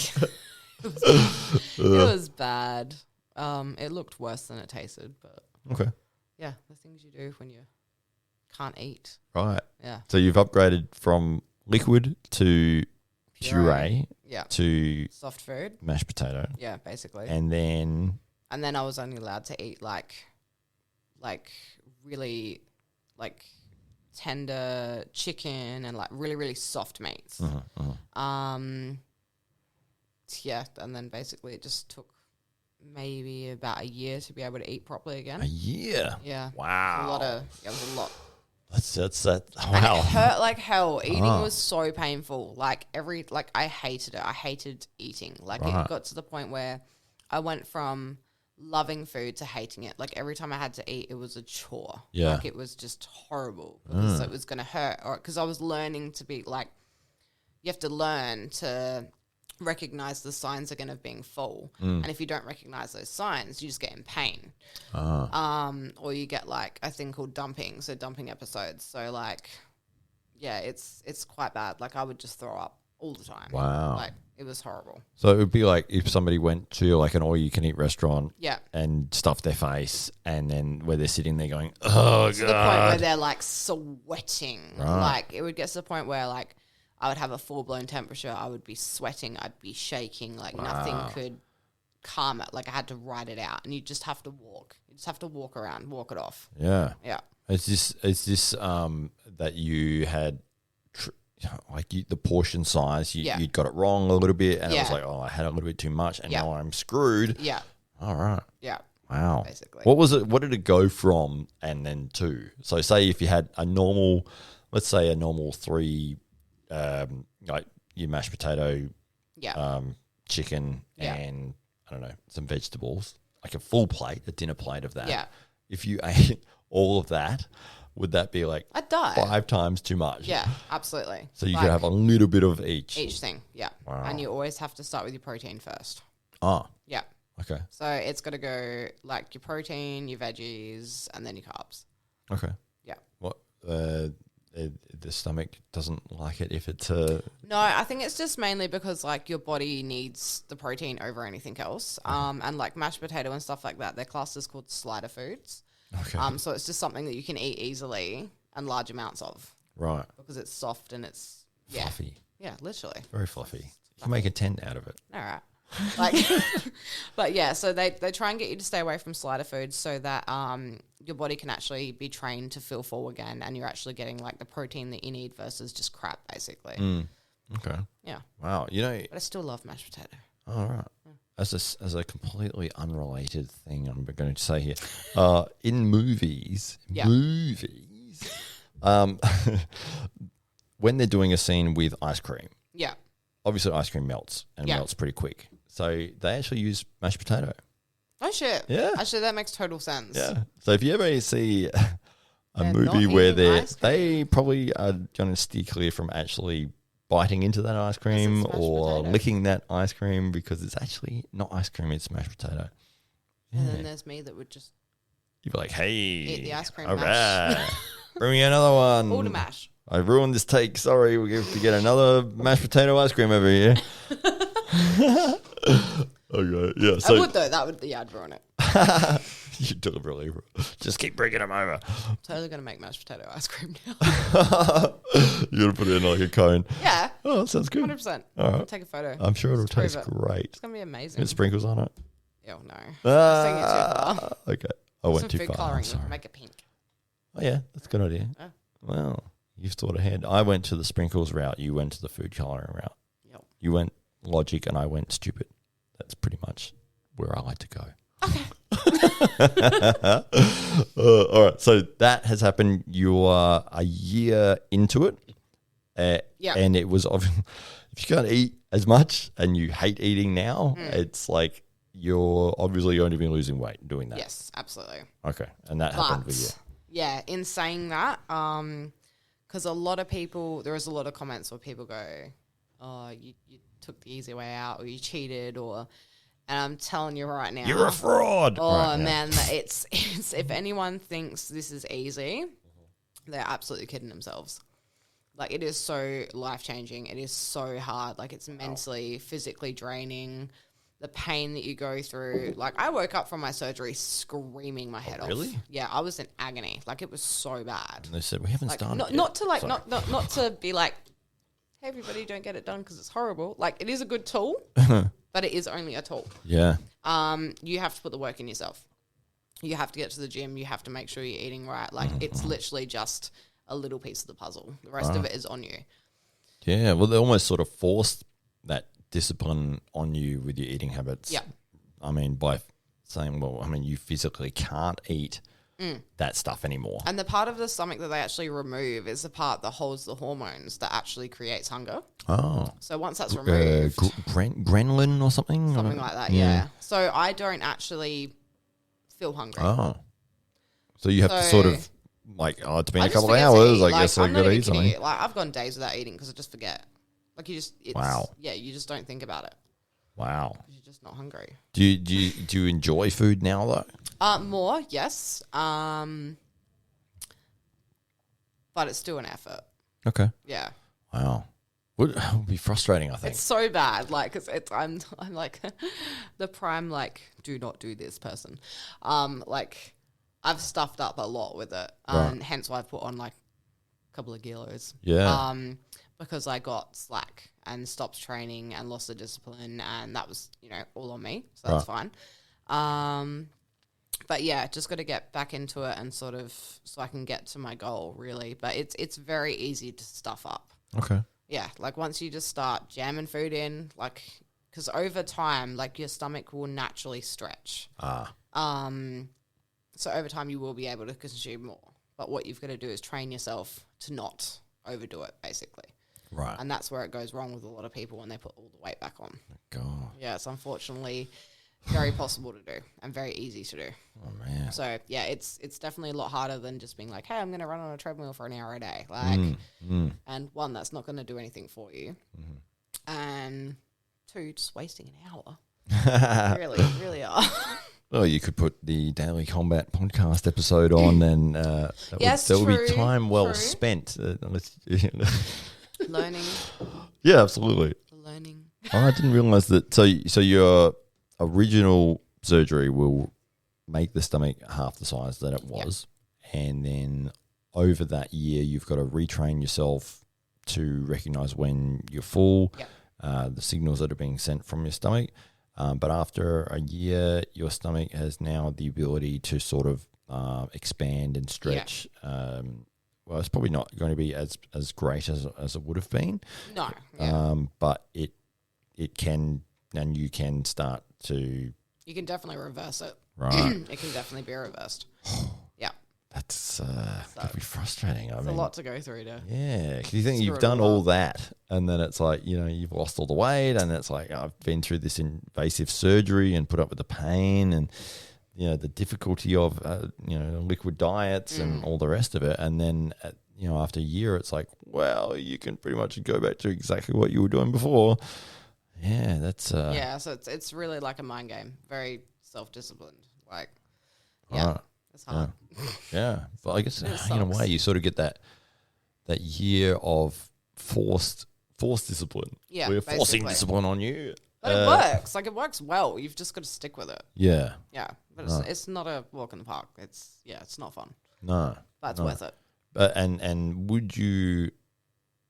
S2: it was bad. It looked worse than it tasted, but
S1: Okay.
S2: yeah, the things you do when you can't eat.
S1: Right.
S2: Yeah.
S1: So you've upgraded from liquid to puree
S2: Yeah.
S1: to
S2: Soft food.
S1: mashed potato,
S2: Yeah, basically.
S1: and then
S2: And then I was only allowed to eat like really like tender chicken and like really, really soft meats. Yeah, and then basically it just took maybe about a year to be able to eat properly again.
S1: a year.
S2: Yeah.
S1: Wow.
S2: It was a lot.
S1: That's that.
S2: And
S1: Wow.
S2: it hurt like hell. Eating was so painful. Like I hated it. I hated eating. Like
S1: Right.
S2: it got to the point where I went from loving food to hating it. Like every time I had to eat, it was a chore.
S1: Yeah.
S2: Like it was just horrible because it was going to hurt. Or because I was learning to be like, you have to learn to recognize the signs again of being full. And if you don't recognize those signs, you just get in pain. Or you get like a thing called dumping. So dumping episodes. So like, yeah, it's quite bad. Like I would just throw up all the time.
S1: Wow.
S2: Like it was horrible.
S1: So it would be like if somebody went to like an all-you-can-eat restaurant,
S2: Yeah.
S1: and stuffed their face, and then where they're sitting there going, "Oh
S2: To the point where
S1: god."
S2: they're like sweating. Like it would get to the point where like I would have a full-blown temperature. I would be sweating. I'd be shaking. Like nothing could calm it. Like I had to ride it out, and you just have to walk. You just have to walk around, walk it off.
S1: Yeah.
S2: Yeah.
S1: Is this that you had the portion size?
S2: Yeah.
S1: You'd got it wrong a little bit, and it was
S2: Yeah.
S1: like, oh, I had a little bit too much, and
S2: Yeah.
S1: now I'm screwed.
S2: Yeah.
S1: All right.
S2: Yeah.
S1: Wow.
S2: Basically.
S1: What was it? What did it go from and then to? So say if you had a normal, let's say a normal 3, like your mashed potato,
S2: Yeah.
S1: chicken,
S2: Yeah.
S1: and I don't know, some vegetables, like a full plate, a dinner plate of that.
S2: Yeah.
S1: If you ate all of that, would that be like
S2: I'd die.
S1: 5 times too much?
S2: Yeah, absolutely.
S1: So you
S2: Like,
S1: could have a little bit of each.
S2: each thing. Yeah.
S1: Wow.
S2: And you always have to start with your protein first.
S1: Ah,
S2: Yeah.
S1: okay.
S2: So it's got to go like your protein, your veggies, and then your carbs.
S1: Okay.
S2: Yeah.
S1: What, the stomach doesn't like it if it's
S2: No, I think it's just mainly because like your body needs the protein over anything else. And like mashed potato and stuff like that, they're classed as called slider foods.
S1: okay.
S2: So it's just something that you can eat easily and large amounts of
S1: Right.
S2: because it's soft and it's
S1: Fluffy.
S2: Yeah, literally.
S1: Very fluffy. You can make a tent out of it.
S2: All right. Like, but yeah, so they try and get you to stay away from slider foods so that your body can actually be trained to feel full again, and you're actually getting like the protein that you need versus just crap, basically.
S1: Okay.
S2: Yeah.
S1: Wow.
S2: But I still love mashed potato.
S1: All right. As a completely unrelated thing, I'm going to say here, in movies, when they're doing a scene with ice cream, obviously ice cream melts and melts pretty quick. So they actually use mashed potato.
S2: Oh shit!
S1: Yeah,
S2: actually, that makes total sense.
S1: Yeah. So if you ever see a movie where they probably are going to steer clear from actually biting into that ice cream or licking that ice cream because it's actually not ice cream, it's mashed potato.
S2: Yeah. And then there's me that would just
S1: you'd be like, hey,
S2: eat the ice cream.
S1: All
S2: mash.
S1: right, bring me another one.
S2: All to mash.
S1: I ruined this take. Sorry, we have to get another mashed potato ice cream over here. Okay, yeah. So
S2: I would though. That would, I'd ruin it.
S1: You deliberately just keep bringing them over.
S2: Totally gonna make mashed potato ice cream now.
S1: You're gonna put it in like a cone.
S2: Yeah.
S1: Oh, that sounds good.
S2: 100%.
S1: All right.
S2: I'll take a photo.
S1: I'm sure it'll taste great.
S2: It's gonna be amazing.
S1: With sprinkles on it.
S2: Oh no.
S1: Okay. I went too
S2: food
S1: far.
S2: coloring.
S1: Sorry.
S2: Make it pink.
S1: Oh yeah, that's a good idea.
S2: Oh.
S1: Well, you've thought ahead. I went to the sprinkles route. You went to the food coloring route.
S2: Yep.
S1: You went logic, and I went stupid. That's pretty much where I like to go.
S2: Okay.
S1: All right. So that has happened. You are a year into it. And it was obvious. If you can't eat as much and you hate eating now, it's like you're obviously going to be losing weight doing that.
S2: Yes, absolutely.
S1: Okay. And that happened with you.
S2: Yeah, in saying that, because a lot of people, there is a lot of comments where people go, oh, you took the easy way out or you cheated and I'm telling you right now.
S1: You're a fraud.
S2: Oh,
S1: right,
S2: man, it's if anyone thinks this is easy, they're absolutely kidding themselves. Like, it is so life-changing. It is so hard. Like, it's mentally, physically draining. The pain that you go through. Like, I woke up from my surgery screaming my head off.
S1: Really?
S2: Yeah, I was in agony. Like, it was so bad.
S1: And they said, we haven't started yet.
S2: Not to be like, hey, everybody, don't get it done because it's horrible. Like, it is a good tool, but it is only a tool.
S1: Yeah.
S2: You have to put the work in yourself. You have to get to the gym. You have to make sure you're eating right. Like, it's literally just a little piece of the puzzle. The rest of it is on you.
S1: Yeah, well, they almost sort of forced that discipline on you with your eating habits.
S2: Yeah.
S1: I mean, by saying, well, I mean, you physically can't eat that stuff anymore.
S2: And the part of the stomach that they actually remove is the part that holds the hormones that actually creates hunger.
S1: Oh.
S2: So once that's removed...
S1: Ghrelin or something?
S2: Something like that, yeah. So I don't actually feel hungry.
S1: Oh. So you have to sort of, like, oh, it's been a couple of hours, I guess I've got to eat something.
S2: Like, I've gone days without eating because I just forget. Like,
S1: wow.
S2: Yeah, you just don't think about it.
S1: Wow.
S2: You're just not hungry.
S1: Do you enjoy food now, though?
S2: More, yes. But it's still an effort.
S1: Okay.
S2: Yeah.
S1: Wow. Would be frustrating, I think.
S2: It's so bad. Like, I'm like the prime, like, do not do this person. Like, I've stuffed up a lot with it. And hence why I've put on, like, a couple of kilos.
S1: Yeah.
S2: Because I got slack and stopped training and lost the discipline, and that was, all on me. So that's fine. But yeah, just got to get back into it and sort of so I can get to my goal, really. But it's very easy to stuff up.
S1: Okay.
S2: Yeah, like once you just start jamming food in, like, because over time, like, your stomach will naturally stretch. So over time you will be able to consume more. But what you've got to do is train yourself to not overdo it, basically.
S1: Right.
S2: And that's where it goes wrong with a lot of people when they put all the weight back on.
S1: God.
S2: Yeah, it's unfortunately very possible to do and very easy to do.
S1: Oh, man.
S2: So, yeah, it's definitely a lot harder than just being like, hey, I'm going to run on a treadmill for an hour a day. Like, and one, that's not going to do anything for you. And two, just wasting an hour. Really, really are.
S1: Well, you could put the Daily Combat podcast episode on, and that would be time well spent.
S2: Learning.
S1: Yeah, absolutely.
S2: Learning.
S1: I didn't realize that. So your original surgery will make the stomach half the size that it was, and then over that year, you've got to retrain yourself to recognize when you're full, the signals that are being sent from your stomach. But after a year, your stomach has now the ability to sort of expand and stretch. Well, it's probably not going to be as great as it would have been.
S2: No. Yeah.
S1: But it can, and you can start to.
S2: You can definitely reverse it.
S1: Right.
S2: It can definitely be reversed. Yeah.
S1: That's could be frustrating.
S2: It's a lot to go through to.
S1: Yeah, because you think you've done all that, and then it's like, you've lost all the weight, and it's like, I've been through this invasive surgery and put up with the pain and the difficulty of liquid diets and all the rest of it, and then after a year, it's like, well, you can pretty much go back to exactly what you were doing before. Yeah, that's
S2: so it's really like a mind game, very self-disciplined. Like,
S1: right.
S2: It's hard.
S1: Yeah, but I guess in a way you sort of get that year of forced discipline.
S2: Yeah,
S1: we're forcing discipline on you.
S2: But it works. Like, it works well. You've just got to stick with it.
S1: Yeah.
S2: Yeah, but it's not a walk in the park. It's not fun.
S1: No,
S2: but it's worth it.
S1: But and would you,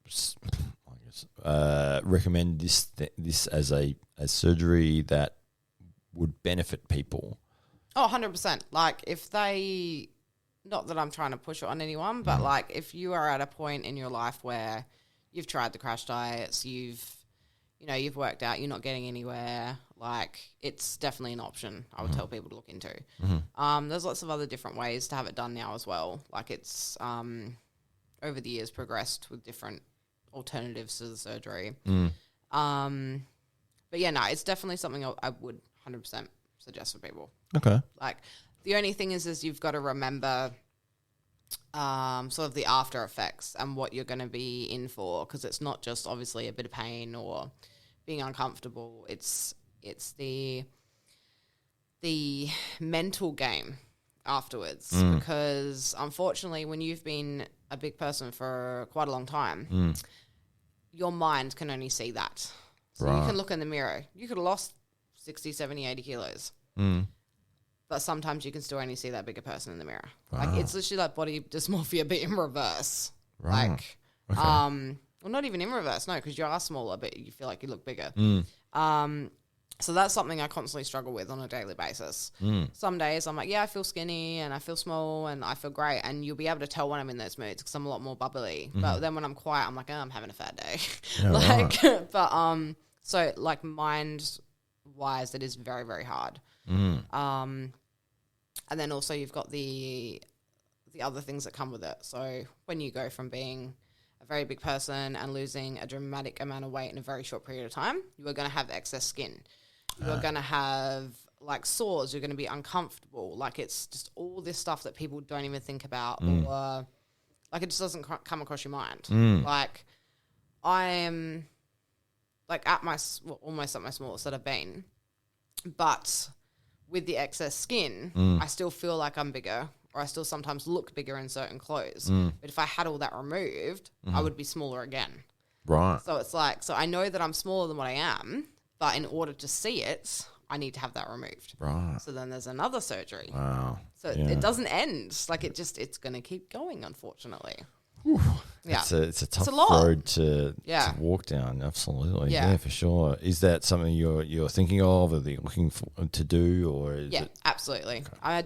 S1: I guess, recommend this as surgery that would benefit people?
S2: Oh, 100%. Like, if they, not that I'm trying to push it on anyone, but like, if you are at a point in your life where you've tried the crash diets, you've worked out, you're not getting anywhere, like, it's definitely an option I would tell people to look into. There's lots of other different ways to have it done now as well. Like, it's over the years progressed with different alternatives to the surgery. But yeah, no, it's definitely something I would 100% suggest for people.
S1: Okay.
S2: Like, the only thing is you've got to remember sort of the after effects and what you're going to be in for, because it's not just obviously a bit of pain or being uncomfortable. It's the mental game afterwards, because unfortunately when you've been a big person for quite a long time, your mind can only see that. So you can look in the mirror. You could have lost 60, 70, 80 kilos. But sometimes you can still only see that bigger person in the mirror. Wow. Like, it's literally like body dysmorphia, but in reverse. Right. Like, okay. Well, not even in reverse, no, because you are smaller, but you feel like you look bigger. So that's something I constantly struggle with on a daily basis. Some days I'm like, I feel skinny and I feel small and I feel great. And you'll be able to tell when I'm in those moods because I'm a lot more bubbly. But then when I'm quiet, I'm like, I'm having a fat day. Yeah, but so like mind-wise, it is very, very hard. And then also you've got the other things that come with it. So when you go from being a very big person and losing a dramatic amount of weight in a very short period of time, you are going to have excess skin. You're going to have like sores. You're going to be uncomfortable. Like, it's just all this stuff that people don't even think about, or like, it just doesn't come across your mind. Like, I am like almost at my smallest that I've been, but with the excess skin, I still feel like I'm bigger, or I still sometimes look bigger in certain clothes. But if I had all that removed, I would be smaller again.
S1: Right.
S2: So it's like, so I know that I'm smaller than what I am, but in order to see it, I need to have that removed. Right. So then there's another surgery. Wow. So it doesn't end. Like, it's going to keep going, unfortunately. Whew. Yeah.
S1: It's a tough road to walk down. Absolutely. Yeah, for sure. Is that something you're thinking of, or you're looking to do, or is it?
S2: Absolutely. Okay. I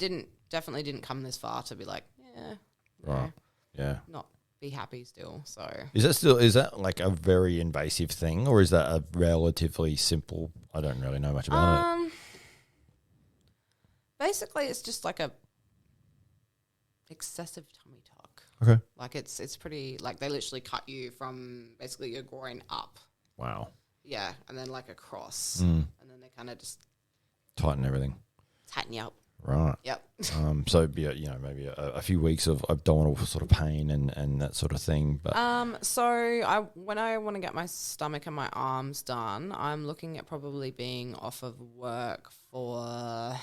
S2: definitely didn't come this far to be like, right. Yeah. Not be happy still. So
S1: is that like a very invasive thing, or is that a relatively simple? I don't really know much about it.
S2: Basically, it's just like a excessive tummy tuck.
S1: Okay.
S2: Like, it's pretty, like, they literally cut you from basically your groin up.
S1: Wow.
S2: Yeah, and then like across, and then they kind of just
S1: tighten everything.
S2: Tighten you up.
S1: Right.
S2: Yep.
S1: So maybe a few weeks of abdominal sort of pain and that sort of thing. But
S2: so when I want to get my stomach and my arms done, I'm looking at probably being off of work for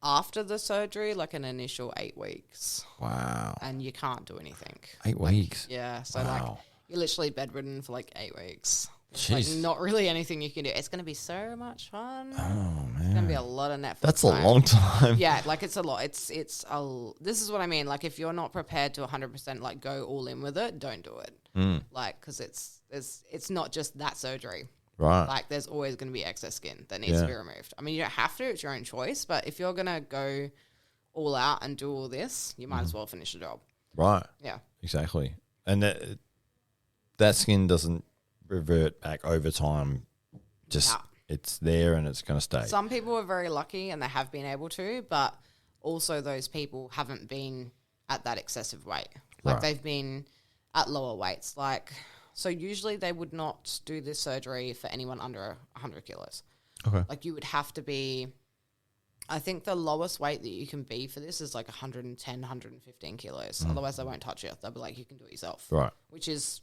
S2: after the surgery, like an initial 8 weeks.
S1: Wow.
S2: And you can't do anything.
S1: 8 weeks.
S2: Yeah. So like you're literally bedridden for like 8 weeks.
S1: Jeez.
S2: Like, not really anything you can do. It's going to be so much fun.
S1: Oh, man.
S2: It's going to be a lot of Netflix.
S1: That's a long time.
S2: Yeah, like, it's a lot. This is what I mean. Like, if you're not prepared to 100% like go all in with it, don't do it. Like, because it's not just that surgery.
S1: Right.
S2: Like, there's always going to be excess skin that needs to be removed. I mean, you don't have to. It's your own choice. But if you're going to go all out and do all this, you might as well finish the job.
S1: Right.
S2: Yeah.
S1: Exactly. And that skin doesn't revert back over time. Just it's there and it's going to stay.
S2: Some people are very lucky and they have been able to, but also those people haven't been at that excessive weight. Like they've been at lower weights. Like, so usually they would not do this surgery for anyone under 100 kilos.
S1: Okay.
S2: Like you would have to be, I think the lowest weight that you can be for this is like 110, 115 kilos. Otherwise they won't touch you. They'll be like, you can do it yourself.
S1: Right.
S2: Which is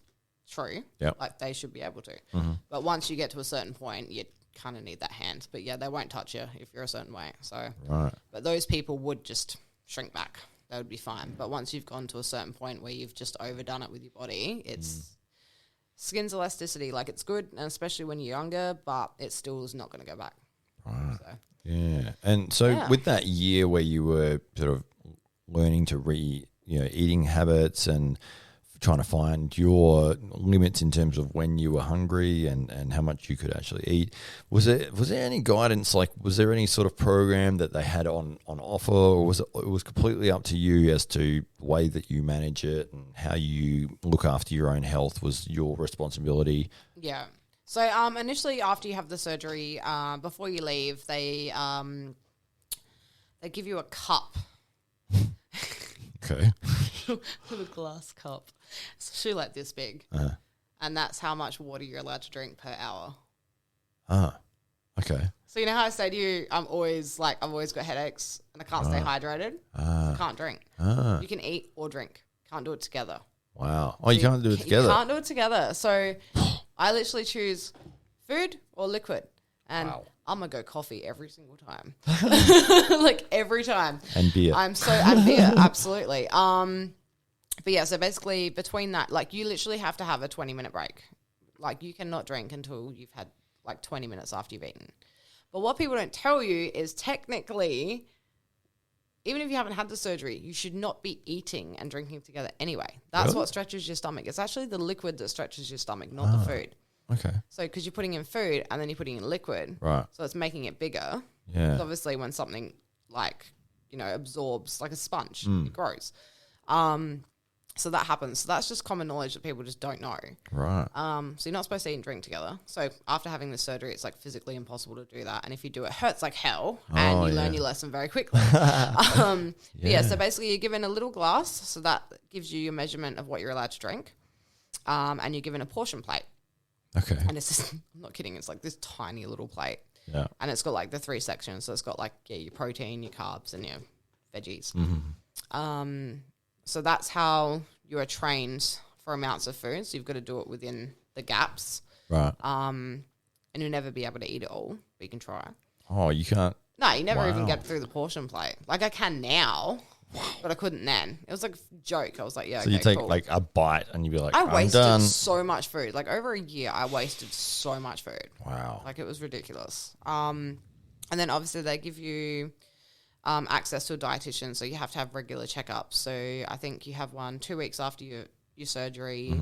S2: true.
S1: Yep.
S2: Like they should be able to. But once you get to a certain point, you kind of need that hand. But yeah, they won't touch you if you're a certain weight. So, but those people would just shrink back. That would be fine. But once you've gone to a certain point where you've just overdone it with your body, it's skin's elasticity. Like it's good, and especially when you're younger, but it still is not going to go back.
S1: Right.
S2: So.
S1: Yeah. And so with that year where you were sort of learning to eating habits and trying to find your limits in terms of when you were hungry and how much you could actually eat, was there any guidance? Like, was there any sort of program that they had on offer, or was it was completely up to you as to the way that you manage it and how you look after your own health was your responsibility?
S2: Yeah. So initially after you have the surgery, before you leave, they give you a cup.
S1: Okay.
S2: With a glass cup. It's actually like this big. And that's how much water you're allowed to drink per hour.
S1: Okay.
S2: So you know how I say to you, I've always got headaches and I can't stay hydrated? I can't drink. You can eat or drink. Can't do it together.
S1: Wow. Oh, you can't do it together?
S2: You can't do it together. So I literally choose food or liquid. And I'm going to go coffee every single time. Like every time.
S1: And beer.
S2: And beer, absolutely. But yeah, so basically between that, like you literally have to have a 20-minute break. Like you cannot drink until you've had like 20 minutes after you've eaten. But what people don't tell you is technically, even if you haven't had the surgery, you should not be eating and drinking together anyway. That's what stretches your stomach. It's actually the liquid that stretches your stomach, not the food.
S1: Okay.
S2: So because you're putting in food and then you're putting in liquid.
S1: Right.
S2: So it's making it bigger.
S1: Yeah.
S2: Because obviously when something like, absorbs like a sponge, it grows. So that happens. So that's just common knowledge that people just don't know.
S1: Right.
S2: So you're not supposed to eat and drink together. So after having the surgery, it's like physically impossible to do that. And if you do, it hurts like hell and you learn your lesson very quickly. But so basically you're given a little glass. So that gives you your measurement of what you're allowed to drink. And you're given a portion plate.
S1: Okay.
S2: And it's just, I'm not kidding, it's like this tiny little plate.
S1: Yeah.
S2: And it's got like the 3 sections. So it's got like, your protein, your carbs, and your veggies. So that's how you are trained for amounts of food. So you've got to do it within the gaps.
S1: Right.
S2: And you'll never be able to eat it all, but you can try.
S1: Oh, you can't.
S2: No, you never even get through the portion plate. Like I can now, but I couldn't then. It was like a joke. I was like,
S1: So you take like a bite and you'd be like,
S2: I
S1: I'm
S2: wasted
S1: done.
S2: so much food. Like over a year, I wasted so much food.
S1: Wow.
S2: Like it was ridiculous. And then obviously they give you access to a dietitian, so you have to have regular checkups. So I think you have one 2 weeks after your surgery,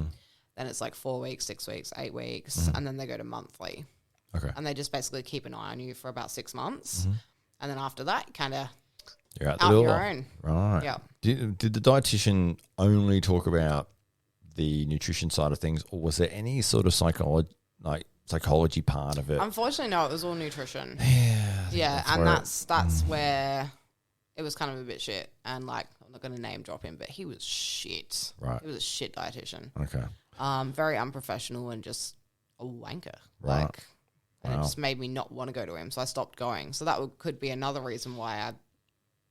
S2: then it's like 4 weeks, 6 weeks, 8 weeks, and then they go to monthly.
S1: Okay.
S2: And they just basically keep an eye on you for about 6 months. And then after that, you kind of
S1: you're out the
S2: out
S1: door.
S2: your own.
S1: Right.
S2: Yeah.
S1: Did the dietitian only talk about the nutrition side of things, or was there any sort of psychology part of it?
S2: Unfortunately, no, it was all nutrition.
S1: Yeah.
S2: And that's where it was kind of a bit shit. And like, I'm not going to name drop him, but he was shit.
S1: Right.
S2: He was a shit dietitian.
S1: Okay.
S2: Very unprofessional and just a wanker.
S1: Right.
S2: Like, and it just made me not want to go to him. So I stopped going. So that could be another reason why I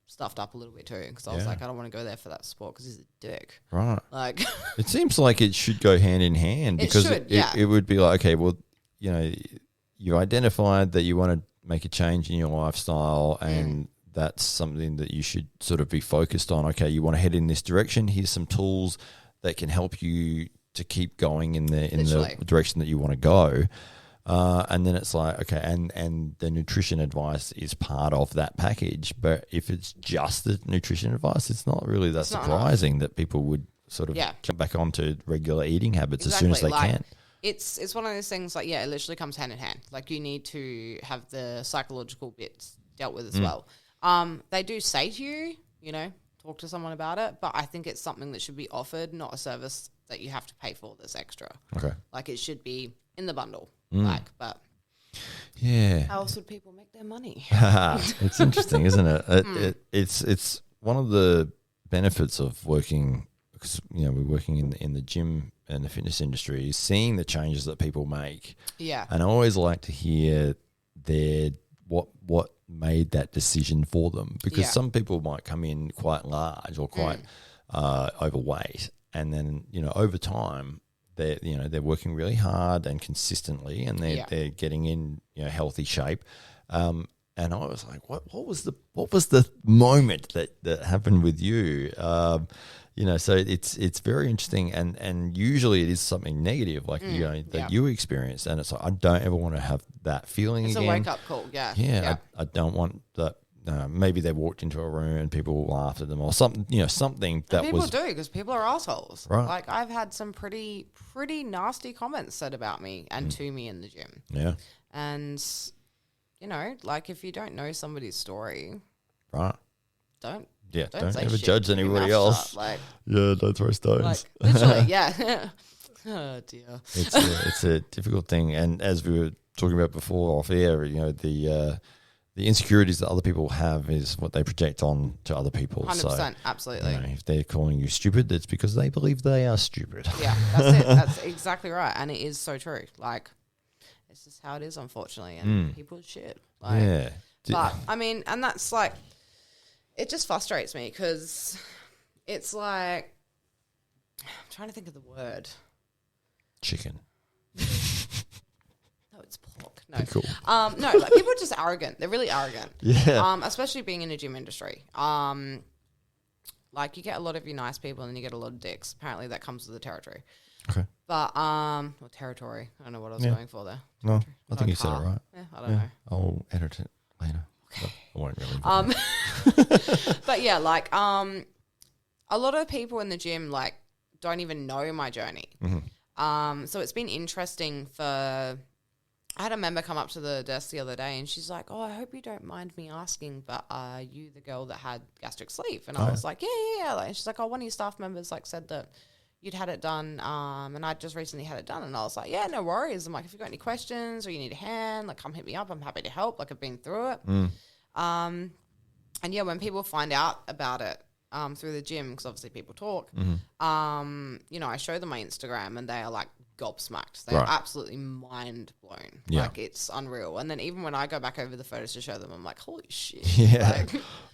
S2: stuffed up a little bit too. Because I was like, I don't want to go there for that sport because he's a dick.
S1: Right.
S2: Like,
S1: it seems like it should go hand in hand because it would be like, okay, well, you identified that you want to make a change in your lifestyle and that's something that you should sort of be focused on. Okay, you want to head in this direction. Here's some tools that can help you to keep going in the direction that you want to go. And then it's like, okay, and the nutrition advice is part of that package. But if it's just the nutrition advice, it's not really that surprising that people would sort of jump back onto regular eating habits as soon as they can.
S2: it's one of those things like, it literally comes hand in hand. Like you need to have the psychological bits dealt with as well. They do say to you, talk to someone about it, but I think it's something that should be offered, not a service that you have to pay for that's extra.
S1: Okay.
S2: Like it should be in the bundle. But
S1: yeah.
S2: how else would people make their money?
S1: It's interesting, isn't it? It's one of the benefits of working, because we're working in the gym and the fitness industry, is seeing the changes that people make.
S2: Yeah.
S1: And I always like to hear what made that decision for them, because some people might come in quite large or quite overweight, and then over time they're working really hard and consistently, and they're getting in healthy shape. And I was like, what was the moment that happened with you? So it's very interesting, and usually it is something negative, like that you experienced, and it's like, I don't ever want to have that feeling
S2: again. It's a wake up call,
S1: I don't want that. Maybe they walked into a room and people laughed at them or something. Something that
S2: people do, because people are assholes.
S1: Right.
S2: Like I've had some pretty nasty comments said about me and to me in the gym.
S1: Yeah,
S2: and like if you don't know somebody's story,
S1: right?
S2: Don't
S1: ever judge anybody else. Don't throw stones.
S2: Like, literally, yeah. Oh dear.
S1: It's a difficult thing, and as we were talking about before off air, the insecurities that other people have is what they project on to other people.
S2: 100%,
S1: so,
S2: absolutely.
S1: If they're calling you stupid, it's because they believe they are stupid.
S2: Yeah, that's it. That's exactly right, and it is so true. Like, it's just how it is, unfortunately, and people are shit. Like,
S1: yeah.
S2: But I mean, and that's like, it just frustrates me because it's like, I'm trying to think of the word.
S1: Chicken.
S2: No, it's pork. No.
S1: Cool.
S2: No, like people are just arrogant. They're really arrogant.
S1: Yeah.
S2: Especially being in the gym industry. Like you get a lot of you nice people and then you get a lot of dicks. Apparently that comes with the territory.
S1: Okay.
S2: But well, territory. I don't know what I was going for there.
S1: No, I think you said it right.
S2: Yeah, I don't know.
S1: I'll edit it later.
S2: Okay.
S1: I won't really.
S2: But yeah, like a lot of people in the gym like don't even know my journey. So it's been interesting for. I had a member come up to the desk the other day and she's like, "Oh, I hope you don't mind me asking, but are you the girl that had gastric sleeve?" And I was like, yeah. And she's like, "Oh, one of your staff members like said that you'd had it done, and I just recently had it done." And I was like, "Yeah, no worries." I'm like, "If you've got any questions or you need a hand, like come hit me up. I'm happy to help. Like I've been through it." And yeah, when people find out about it through the gym, because obviously people talk, I show them my Instagram and they are like gobsmacked. They're absolutely mind blown.
S1: Yeah.
S2: Like it's unreal. And then even when I go back over the photos to show them, I'm like, holy shit.
S1: Yeah,
S2: like,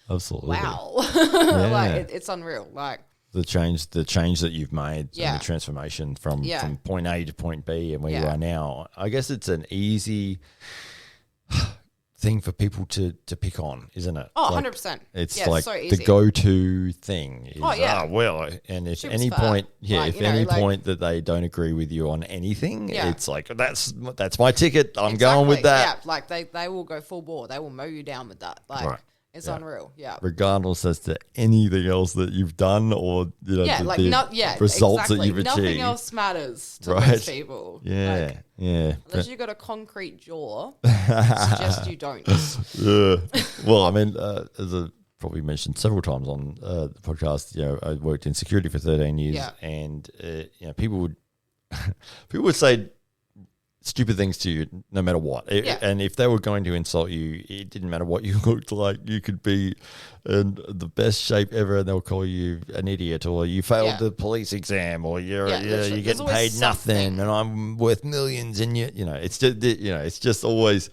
S1: absolutely.
S2: Wow. Like it's unreal. Like
S1: the change that you've made, and the transformation from point A to point B and where you are now. I guess it's an easy thing for people to pick on, isn't it?
S2: Oh,
S1: like,
S2: 100%.
S1: It's
S2: like
S1: so
S2: easy.
S1: the go-to thing is, and if
S2: Super
S1: any
S2: spur.
S1: point,
S2: Like,
S1: if any point that they don't agree with you on anything,
S2: Yeah.
S1: it's like, that's my ticket. I'm going with that.
S2: Yeah, like they will go full bore. They will mow you down with that. Like it's unreal. Yeah.
S1: Regardless as to anything else that you've done or the results that you've achieved.
S2: Nothing else matters to most people.
S1: Yeah.
S2: Like, unless you've got a concrete jaw, suggest you don't.
S1: Well, I mean, as I probably mentioned several times on the podcast, I worked in security for 13 years, and people would say stupid things to you no matter what. And if they were going to insult you, it didn't matter what you looked like. You could be in the best shape ever and they'll call you an idiot, or you failed the police exam, or you're getting paid nothing and I'm worth millions, and it's just always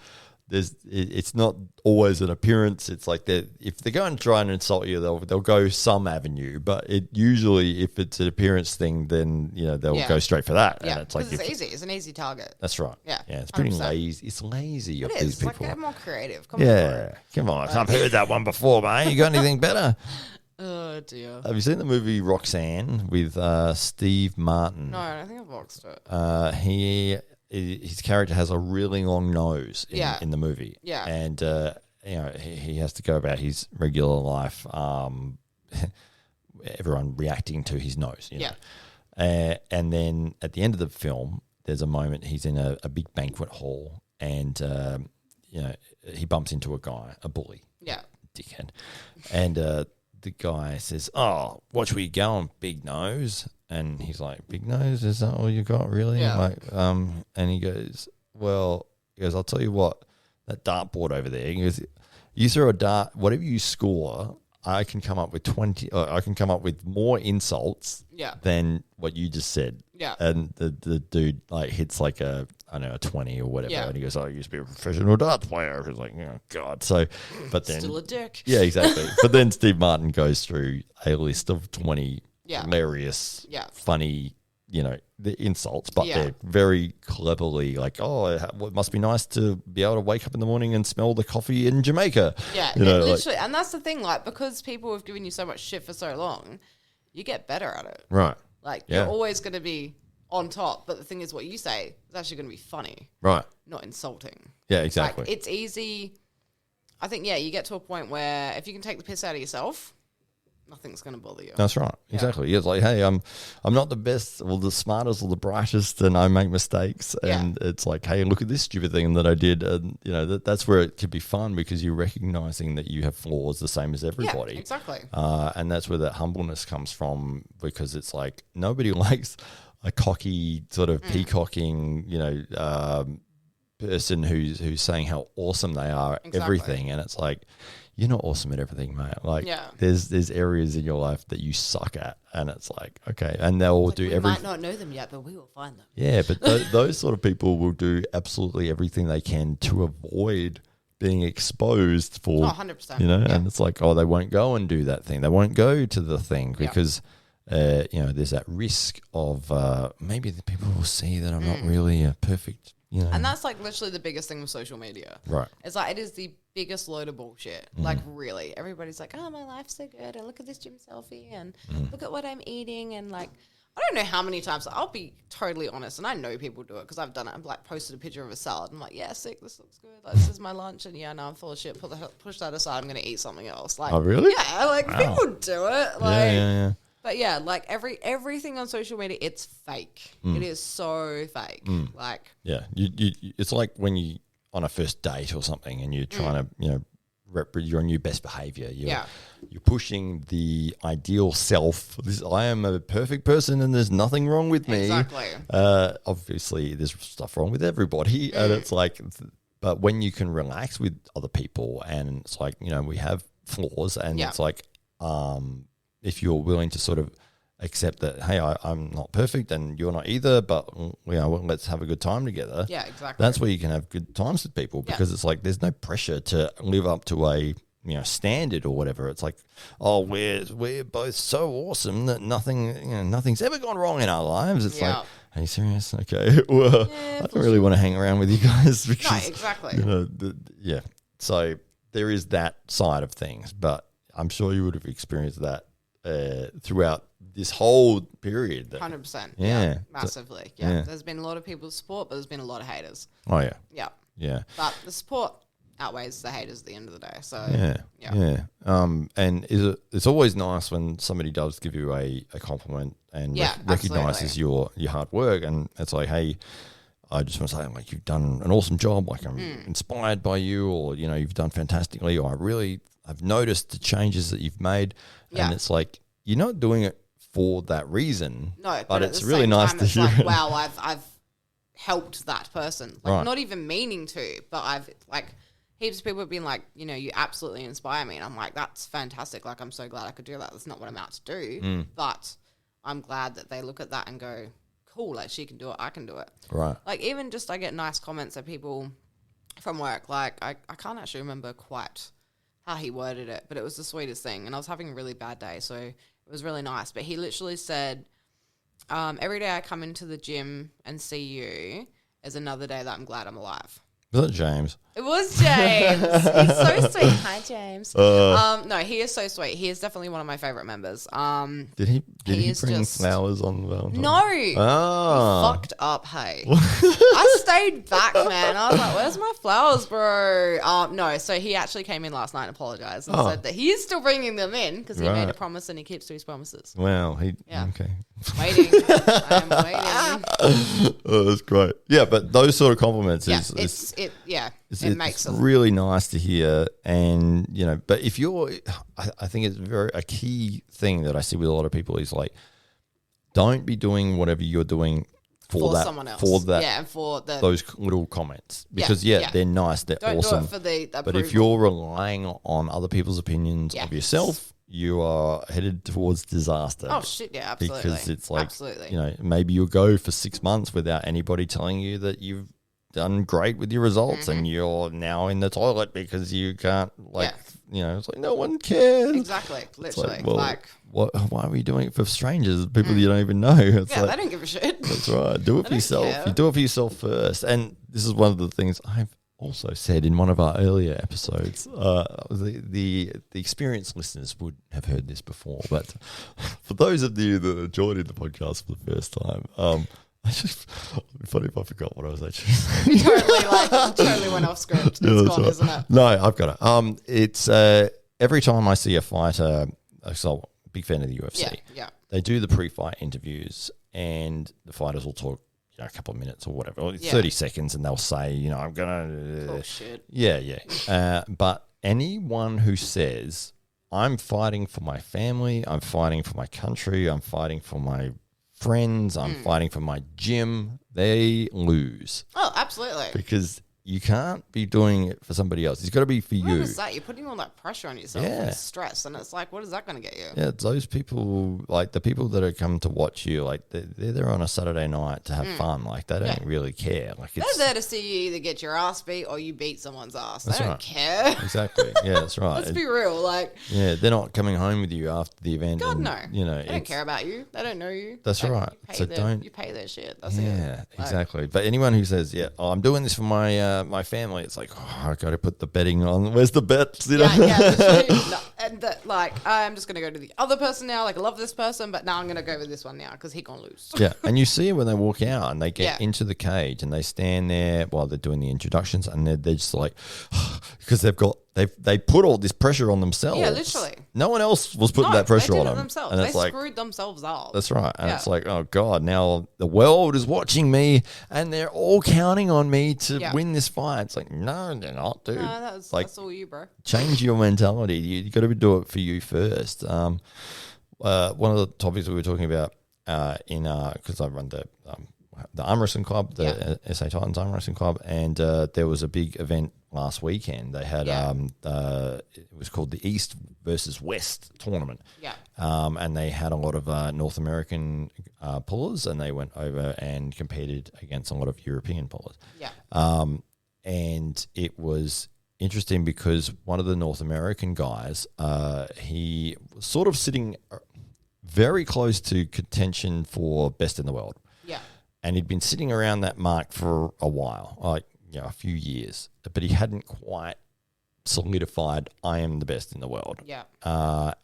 S1: it's not always an appearance. It's like if they're going to try and insult you, they'll go some avenue, but it usually, if it's an appearance thing, then they'll go straight for that.
S2: Yeah,
S1: and it's like
S2: it's easy. It's an easy target.
S1: That's right.
S2: Yeah,
S1: it's pretty
S2: 100%.
S1: lazy. It's lazy of
S2: It
S1: these
S2: is.
S1: people.
S2: Like, get more creative.
S1: Come on. I've heard that one before, mate. You got anything better?
S2: Oh dear.
S1: Have you seen the movie Roxanne with Steve Martin?
S2: No, I don't think I've watched it.
S1: His character has a really long nose in the movie.
S2: Yeah.
S1: And, he has to go about his regular life, everyone reacting to his nose. You know? And then at the end of the film, there's a moment he's in a big banquet hall and, he bumps into a guy, a bully.
S2: Yeah.
S1: Dickhead. And the guy says, "Oh, watch where you're going, big nose." And he's like, "Big nose? Is that all you got, really?"
S2: Yeah.
S1: And he goes, "I'll tell you what, that dartboard over there." He goes, "You throw a dart, whatever you score, I can come up with 20, or I can come up with more insults than what you just said."
S2: Yeah.
S1: And the dude hits a 20 or whatever.
S2: Yeah.
S1: And he goes, "I used to be a professional darts player." He's like, "Oh God." So, but then
S2: still a dick.
S1: Yeah, exactly. But then Steve Martin goes through a list of 20 hilarious, funny, the insults, but they're very cleverly it must be nice to be able to wake up in the morning and smell the coffee in Jamaica.
S2: Yeah, literally. And that's the thing, because people have given you so much shit for so long, you get better at it.
S1: Right.
S2: You're always going to be on top, but the thing is what you say is actually going to be funny.
S1: Right.
S2: Not insulting.
S1: Yeah, exactly.
S2: It's easy. I think, you get to a point where if you can take the piss out of yourself, nothing's going to bother you.
S1: That's right. Exactly. It's like, hey, I'm not the best or the smartest or the brightest, and I make mistakes. And it's like, hey, look at this stupid thing that I did. And, that's where it could be fun because you're recognizing that you have flaws the same as everybody.
S2: Yeah, exactly.
S1: And that's where that humbleness comes from, because it's like nobody likes a cocky sort of peacocking, person who's saying how awesome they are at everything. And it's like, you're not awesome at everything, mate. There's areas in your life that you suck at, and it's like, okay, and they'll do everything.
S2: We might not know them yet, but we will find them.
S1: Yeah, but those sort of people will do absolutely everything they can to avoid being exposed for,
S2: 100%.
S1: And it's like, they won't go and do that thing. They won't go to the thing because, there's that risk of maybe the people will see that I'm not really a perfect,
S2: And that's literally the biggest thing with social media.
S1: Right.
S2: It's it is the biggest load of bullshit. Really. Everybody's like, oh, my life's so good. And look at this gym selfie. And look at what I'm eating. And I don't know how many times. I'll be totally honest. And I know people do it because I've done it. I've posted a picture of a salad. I'm like, yeah, sick. This looks good. This is my lunch. And no, I'm full of shit. Push that aside. I'm going to eat something else.
S1: Oh, really?
S2: Yeah.
S1: Wow.
S2: People do it.
S1: Yeah.
S2: But everything on social media, it's fake. It is so fake.
S1: Yeah, you it's like when you on a first date or something, and you're trying to you're on your best behavior. You're pushing the ideal self. I am a perfect person, and there's nothing wrong with me.
S2: Exactly.
S1: Obviously, there's stuff wrong with everybody, and it's like, but when you can relax with other people, and it's like we have flaws, and it's like if you're willing to sort of accept that, hey, I'm not perfect and you're not either, but let's have a good time together.
S2: Yeah, exactly.
S1: That's where you can have good times with people, because it's like there's no pressure to live up to a standard or whatever. It's like, oh, we're both so awesome that nothing's ever gone wrong in our lives. It's like, are you serious? Okay, well, I don't really want to hang around with you guys because
S2: exactly.
S1: So there is that side of things, but I'm sure you would have experienced that throughout this whole period.
S2: 100%.
S1: Yeah.
S2: Massively. There's been a lot of people's support, but there's been a lot of haters.
S1: Oh, yeah.
S2: Yeah.
S1: Yeah.
S2: But the support outweighs the haters at the end of the day. So,
S1: yeah. And it's always nice when somebody does give you a compliment and recognizes your hard work. And it's like, hey, I just want to say, you've done an awesome job. I'm inspired by you, or, you've done fantastically, or I've noticed the changes that you've made. And it's like, you're not doing it for that reason.
S2: No,
S1: but it's really nice to hear.
S2: Like, wow, I've helped that person. Not even meaning to, but I've heaps of people have been like, you absolutely inspire me. And I'm like, that's fantastic. I'm so glad I could do that. That's not what I'm out to do. But I'm glad that they look at that and go, cool, she can do it. I can do it.
S1: Right.
S2: Even just I get nice comments of people from work. I can't actually remember quite how he worded it, but it was the sweetest thing. And I was having a really bad day, so it was really nice. But he literally said, every day I come into the gym and see you is another day that I'm glad I'm alive.
S1: Was that James?
S2: It was James. He's so sweet. Hi, James. No, he is so sweet. He is definitely one of my favorite members.
S1: Did he bring flowers on Valentine's?
S2: No. He fucked up, hey. I stayed back, man. I was like, where's my flowers, bro? No, so he actually came in last night and apologized and said that he is still bringing them in because he made a promise and he keeps to his promises.
S1: Wow. Okay.
S2: Waiting. I am waiting.
S1: Oh, that's great. Yeah, but those sort of compliments
S2: Yeah,
S1: it
S2: makes
S1: it's really nice to hear. And, you know, but if you're, I think it's a key thing that I see with a lot of people is like, don't be doing whatever you're doing for that,
S2: someone else.
S1: For that,
S2: and for
S1: those little comments. Because, they're nice, they're
S2: don't
S1: awesome.
S2: do it for the approval.
S1: But if you're relying on other people's opinions of yourself, you are headed towards disaster.
S2: Oh, shit, yeah, absolutely.
S1: Because it's like, you know, maybe you'll go for 6 months without anybody telling you that you've done great with your results and you're now in the toilet because you can't, you know, it's like no one cares.
S2: Exactly, literally.
S1: Why are we doing it for strangers, people you don't even know? It's
S2: they don't give a shit.
S1: That's right. Do it for yourself. Care. You do it for yourself first. And this is one of the things I've also said in one of our earlier episodes. The experienced listeners would have heard this before, but for those of you that are joining the podcast for the first time, it'd be funny if I forgot what I was actually saying.
S2: totally went off script. It's gone, right. Isn't it?
S1: No, I've got it. It's every time I see a fighter, so big fan of the UFC.
S2: Yeah.
S1: They do the pre-fight interviews, and the fighters will talk, you know, a couple of minutes or whatever, or 30 seconds, and they'll say, you know, I'm gonna.
S2: Shit.
S1: Yeah. But anyone who says I'm fighting for my family, I'm fighting for my country, I'm fighting for my friends, I'm fighting for my gym, they lose.
S2: Oh, absolutely.
S1: Because you can't be doing it for somebody else. It's got to be for you.
S2: What is that? You're putting all that pressure on yourself and stress, and it's like, what is that going to get you?
S1: Yeah, it's those people, like the people that are come to watch you, like they're there on a Saturday night to have fun. Like they don't really care. Like
S2: they're there to see you either get your ass beat or you beat someone's ass. They don't care.
S1: Exactly. Yeah, that's right.
S2: Let's be real. Like,
S1: yeah, they're not coming home with you after the event.
S2: God,
S1: and,
S2: no.
S1: You know,
S2: they don't care about you. They don't know you.
S1: That's right.
S2: You pay their shit. That's it.
S1: Yeah, exactly. But anyone who says, I'm doing this for my my family, it's like, I got to put the betting on. Where's the bets? You know?
S2: I'm just going to go to the other person now. Like, I love this person, but now I'm going to go with this one now because he going to lose.
S1: Yeah, and you see it when they walk out and they get into the cage and they stand there while they're doing the introductions, and they're just like, because they put all this pressure on themselves.
S2: Yeah, literally.
S1: No one else was putting that pressure on them.
S2: Themselves.
S1: And
S2: they screwed themselves up.
S1: That's right. And it's like, oh God, now the world is watching me and they're all counting on me to win this fight. It's like, no, they're not, dude.
S2: No, that's all you, bro.
S1: Change your mentality. You got to do it for you first. One of the topics we were talking about because I run the arm wrestling club, the SA Titans arm wrestling club, and there was a big event last weekend. They had it was called the East versus West tournament. Yeah. And they had a lot of North American pullers, and they went over and competed against a lot of European pullers. Yeah. And it was interesting because one of the North American guys, he was sort of sitting very close to contention for best in the world. Yeah. And he'd been sitting around that mark for a while, like, you know, a few years, but he hadn't quite solidified, I am the best in the world. Yeah.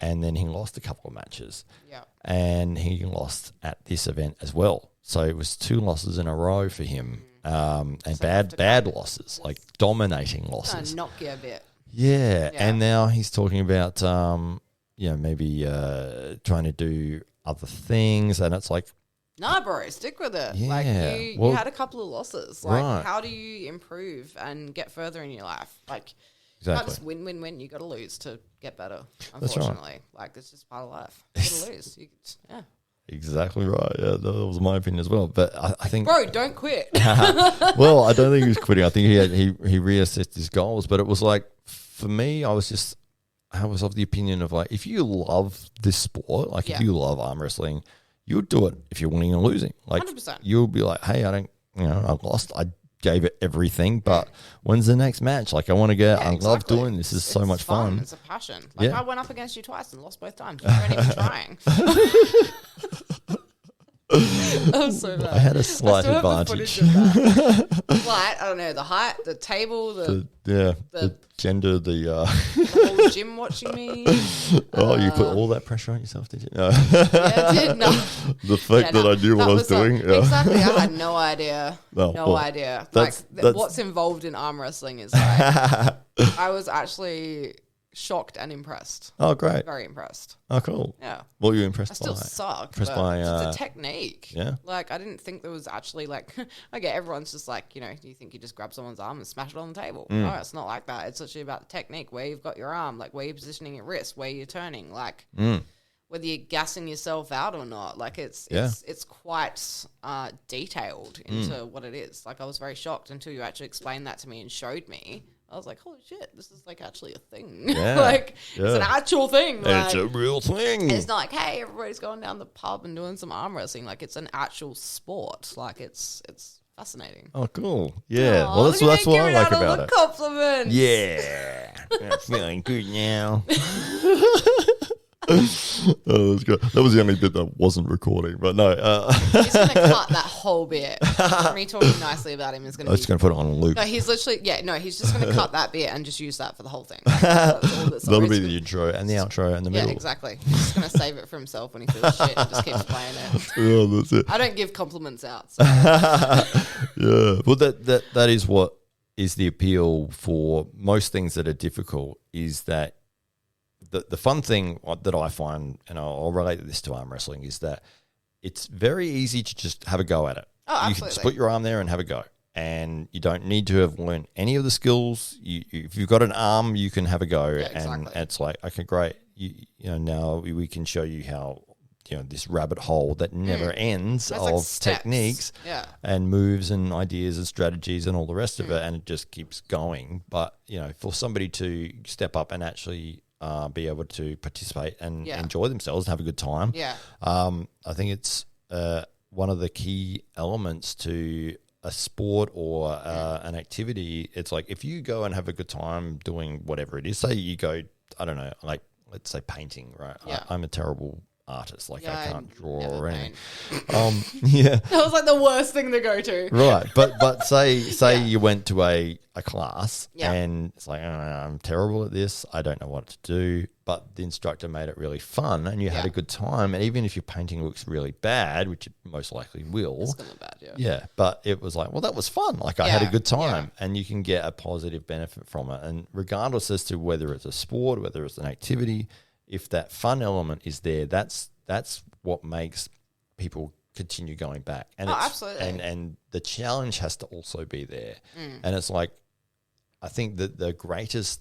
S1: And then he lost a couple of matches. Yeah. And he lost at this event as well. So it was 2 losses in a row for him. And bad losses, like dominating losses.
S2: Knock you a bit.
S1: Yeah. And now he's talking about, maybe trying to do other things. And it's like,
S2: nah, bro, stick with it.
S1: Yeah.
S2: Like you had a couple of losses. Like, how do you improve and get further in your life? Like, you can't just win. You got to lose to get better. Unfortunately, like it's just part of life. You got to lose.
S1: Exactly right. Yeah, that was my opinion as well. But I think,
S2: bro, don't quit.
S1: Well, I don't think he was quitting. I think he reassessed his goals. But it was like, for me, I was of the opinion of like, if you love this sport, like if you love arm wrestling, you'll do it if you're winning and losing. Like
S2: 100%.
S1: You'll be like, hey, I lost. I gave it everything, but when's the next match? Like I want to get. I love doing this. It's so much fun.
S2: It's a passion. Like I went up against you twice and lost both times. You weren't even trying. I'm so bad.
S1: I had a slight advantage.
S2: Slight, I don't know, the height, the table, the
S1: gender,
S2: the whole gym watching me.
S1: You put all that pressure on yourself, did you? No.
S2: Yeah, I did. No.
S1: The fact that I knew what I was doing.
S2: Exactly. I had no idea. No idea. Like what's involved in arm wrestling is like I was actually shocked and impressed.
S1: Oh, great.
S2: Very impressed.
S1: Oh, cool.
S2: Yeah.
S1: What were you impressed
S2: I still
S1: by?
S2: suck.
S1: Impressed
S2: But
S1: by,
S2: it's a technique.
S1: yeah?
S2: Like, I didn't think there was actually, like, okay, everyone's just like, you know, you think you just grab someone's arm and smash it on the table. No, it's not like that. It's actually about the technique, where you've got your arm, like, where you're positioning your wrist, where you're turning, like, whether you're gassing yourself out or not. Like, it's quite detailed into what it is. Like, I was very shocked until you actually explained that to me and showed me. I was like, holy shit, this is like actually a thing.
S1: Yeah.
S2: Like, it's an actual thing.
S1: It's
S2: like,
S1: a real thing.
S2: it's not like, hey, everybody's going down the pub and doing some arm wrestling. Like, it's an actual sport. Like, it's fascinating.
S1: Oh, cool. Yeah.
S2: Aw,
S1: Well, that's
S2: look at
S1: what
S2: me
S1: I
S2: giving
S1: like
S2: out all
S1: about
S2: the
S1: it.
S2: compliments.
S1: Yeah. I'm feeling good now. Oh, that's good. That was the only bit that wasn't recording, but no.
S2: He's going to cut that whole bit. Me talking nicely about him is going
S1: I
S2: to
S1: was just going to put it on a loop.
S2: No, he's literally, he's just going to cut that bit and just use that for the whole thing. That's all that's
S1: That'll be the intro and the outro and the middle.
S2: Yeah, exactly. He's just going to save it for himself when he feels shit and just keeps playing it.
S1: Oh, that's it.
S2: I don't give compliments out. So.
S1: Yeah. Well, that is what is the appeal for most things that are difficult, is that the fun thing that I find, and I'll relate this to arm wrestling, is that it's very easy to just have a go at it.
S2: Oh, absolutely.
S1: You can just put your arm there and have a go. And you don't need to have learned any of the skills. If you've got an arm, you can have a go.
S2: Yeah, exactly.
S1: And it's like, okay, great. You know, now we can show you how, you know, this rabbit hole that never ends
S2: That's
S1: of
S2: like steps.
S1: techniques and moves and ideas and strategies and all the rest of it. And it just keeps going. But, you know, for somebody to step up and actually be able to participate and enjoy themselves and have a good time.
S2: Yeah.
S1: I think it's one of the key elements to a sport or an activity. It's like, if you go and have a good time doing whatever it is, say you go, I don't know, like, let's say painting, right?
S2: Yeah.
S1: I'm a terrible artist. Like, I can't draw or anything.
S2: Paint.
S1: Yeah.
S2: That was like the worst thing to go to.
S1: Right. But say you went to a class and it's like, oh, I'm terrible at this. I don't know what to do. But the instructor made it really fun and you had a good time. And even if your painting looks really bad, which it most likely will.
S2: It's gonna be bad,
S1: Yeah. But it was like, well, that was fun. Like, I had a good time and you can get a positive benefit from it. And regardless as to whether it's a sport, whether it's an activity, if that fun element is there, that's what makes people continue going back. And
S2: absolutely.
S1: And the challenge has to also be there. And it's like, I think that the greatest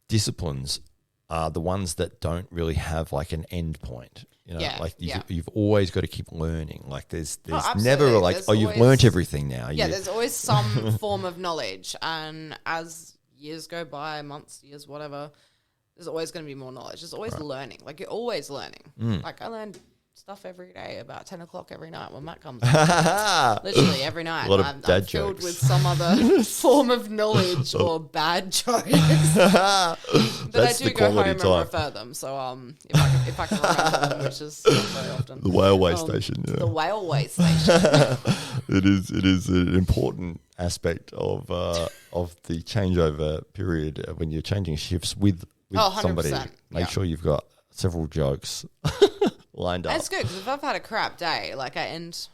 S1: disciplines are the ones that don't really have like an end point. You know, like you've always got to keep learning. Like there's never like, there's you've learnt everything now.
S2: Yeah, there's always some form of knowledge. And as years go by, months, years, whatever, there's always going to be more knowledge. There's always learning. Like, you're always learning. Like, I learn stuff every day about 10 o'clock every night when Matt comes in. Literally every night.
S1: A lot of
S2: I'm
S1: dad
S2: filled
S1: jokes.
S2: with some other form of knowledge or bad jokes. But I do go home and refer them. So if I can remember them, which is not very often.
S1: The railway station,
S2: The railway station.
S1: It is an important aspect of the changeover period when you're changing shifts with somebody. Make sure you've got several jokes lined up.
S2: That's good, because if I've had a crap day, like, I end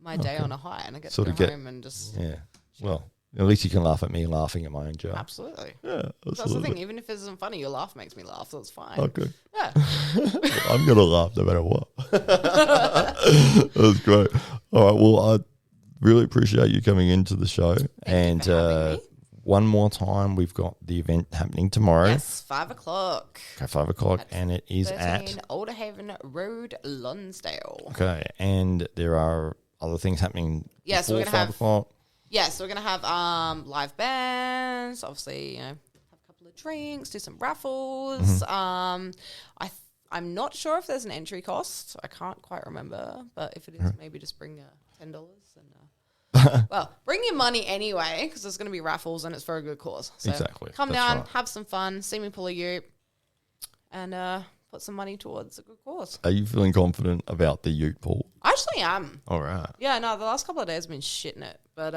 S2: my day on a high and I get to go home and just...
S1: Yeah. Well, at least you can laugh at me laughing at my own joke.
S2: Absolutely.
S1: Yeah,
S2: that's the thing. Even if it isn't funny, your laugh makes me laugh, so it's fine.
S1: Oh, good.
S2: Yeah.
S1: I'm going to laugh no matter what. That's great. All right, well, I really appreciate you coming into the show.
S2: Thank you for having me.
S1: One more time, we've got the event happening tomorrow.
S2: Yes, 5 o'clock.
S1: Okay, 5 o'clock, and it is
S2: 13
S1: at
S2: Alderhaven Road, Lonsdale.
S1: Okay, and there are other things happening
S2: before
S1: we're gonna 5 o'clock.
S2: Yes, we're going to have live bands, obviously, have a couple of drinks, do some raffles. I'm not sure if there's an entry cost. I can't quite remember, but if it is, maybe just bring $10 and... well, bring your money anyway, because there's going to be raffles and it's for a good cause. So
S1: exactly.
S2: Come down, have some fun, see me pull a ute, and put some money towards a good cause.
S1: Are you feeling confident about the ute pull?
S2: I actually am.
S1: All right.
S2: Yeah, no, the last couple of days have been shitting it. But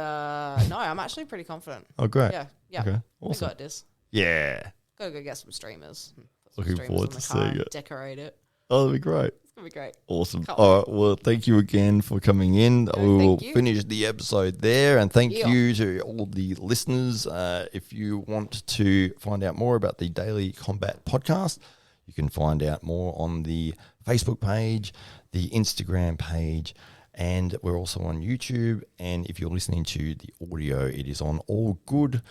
S2: no, I'm actually pretty confident.
S1: Oh, great.
S2: Yeah.
S1: Okay,
S2: We
S1: awesome.
S2: got this.
S1: Yeah.
S2: Gotta go get some streamers.
S1: Looking forward to seeing it.
S2: Decorate it.
S1: Oh, that'd be great.
S2: It's going to be great.
S1: Awesome.
S2: Can't
S1: All right. Well, thank you again for coming in.
S2: No,
S1: We will
S2: thank you.
S1: finish the episode there. And thank
S2: Yeah.
S1: you to all the listeners. If you want to find out more about the Daily Combat podcast, you can find out more on the Facebook page, the Instagram page, and we're also on YouTube. And if you're listening to the audio, it is on all good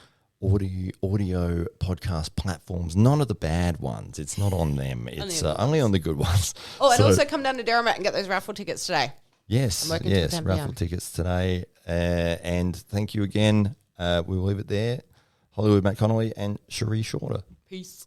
S1: audio podcast platforms, none of the bad ones. It's not on them. It's only on the good ones.
S2: Oh, and also come down to Derrimat and get those raffle tickets today.
S1: Yes, raffle tickets today. And thank you again. We will leave it there. Hollywood Matt Connolly and Sherrie Shorter.
S2: Peace.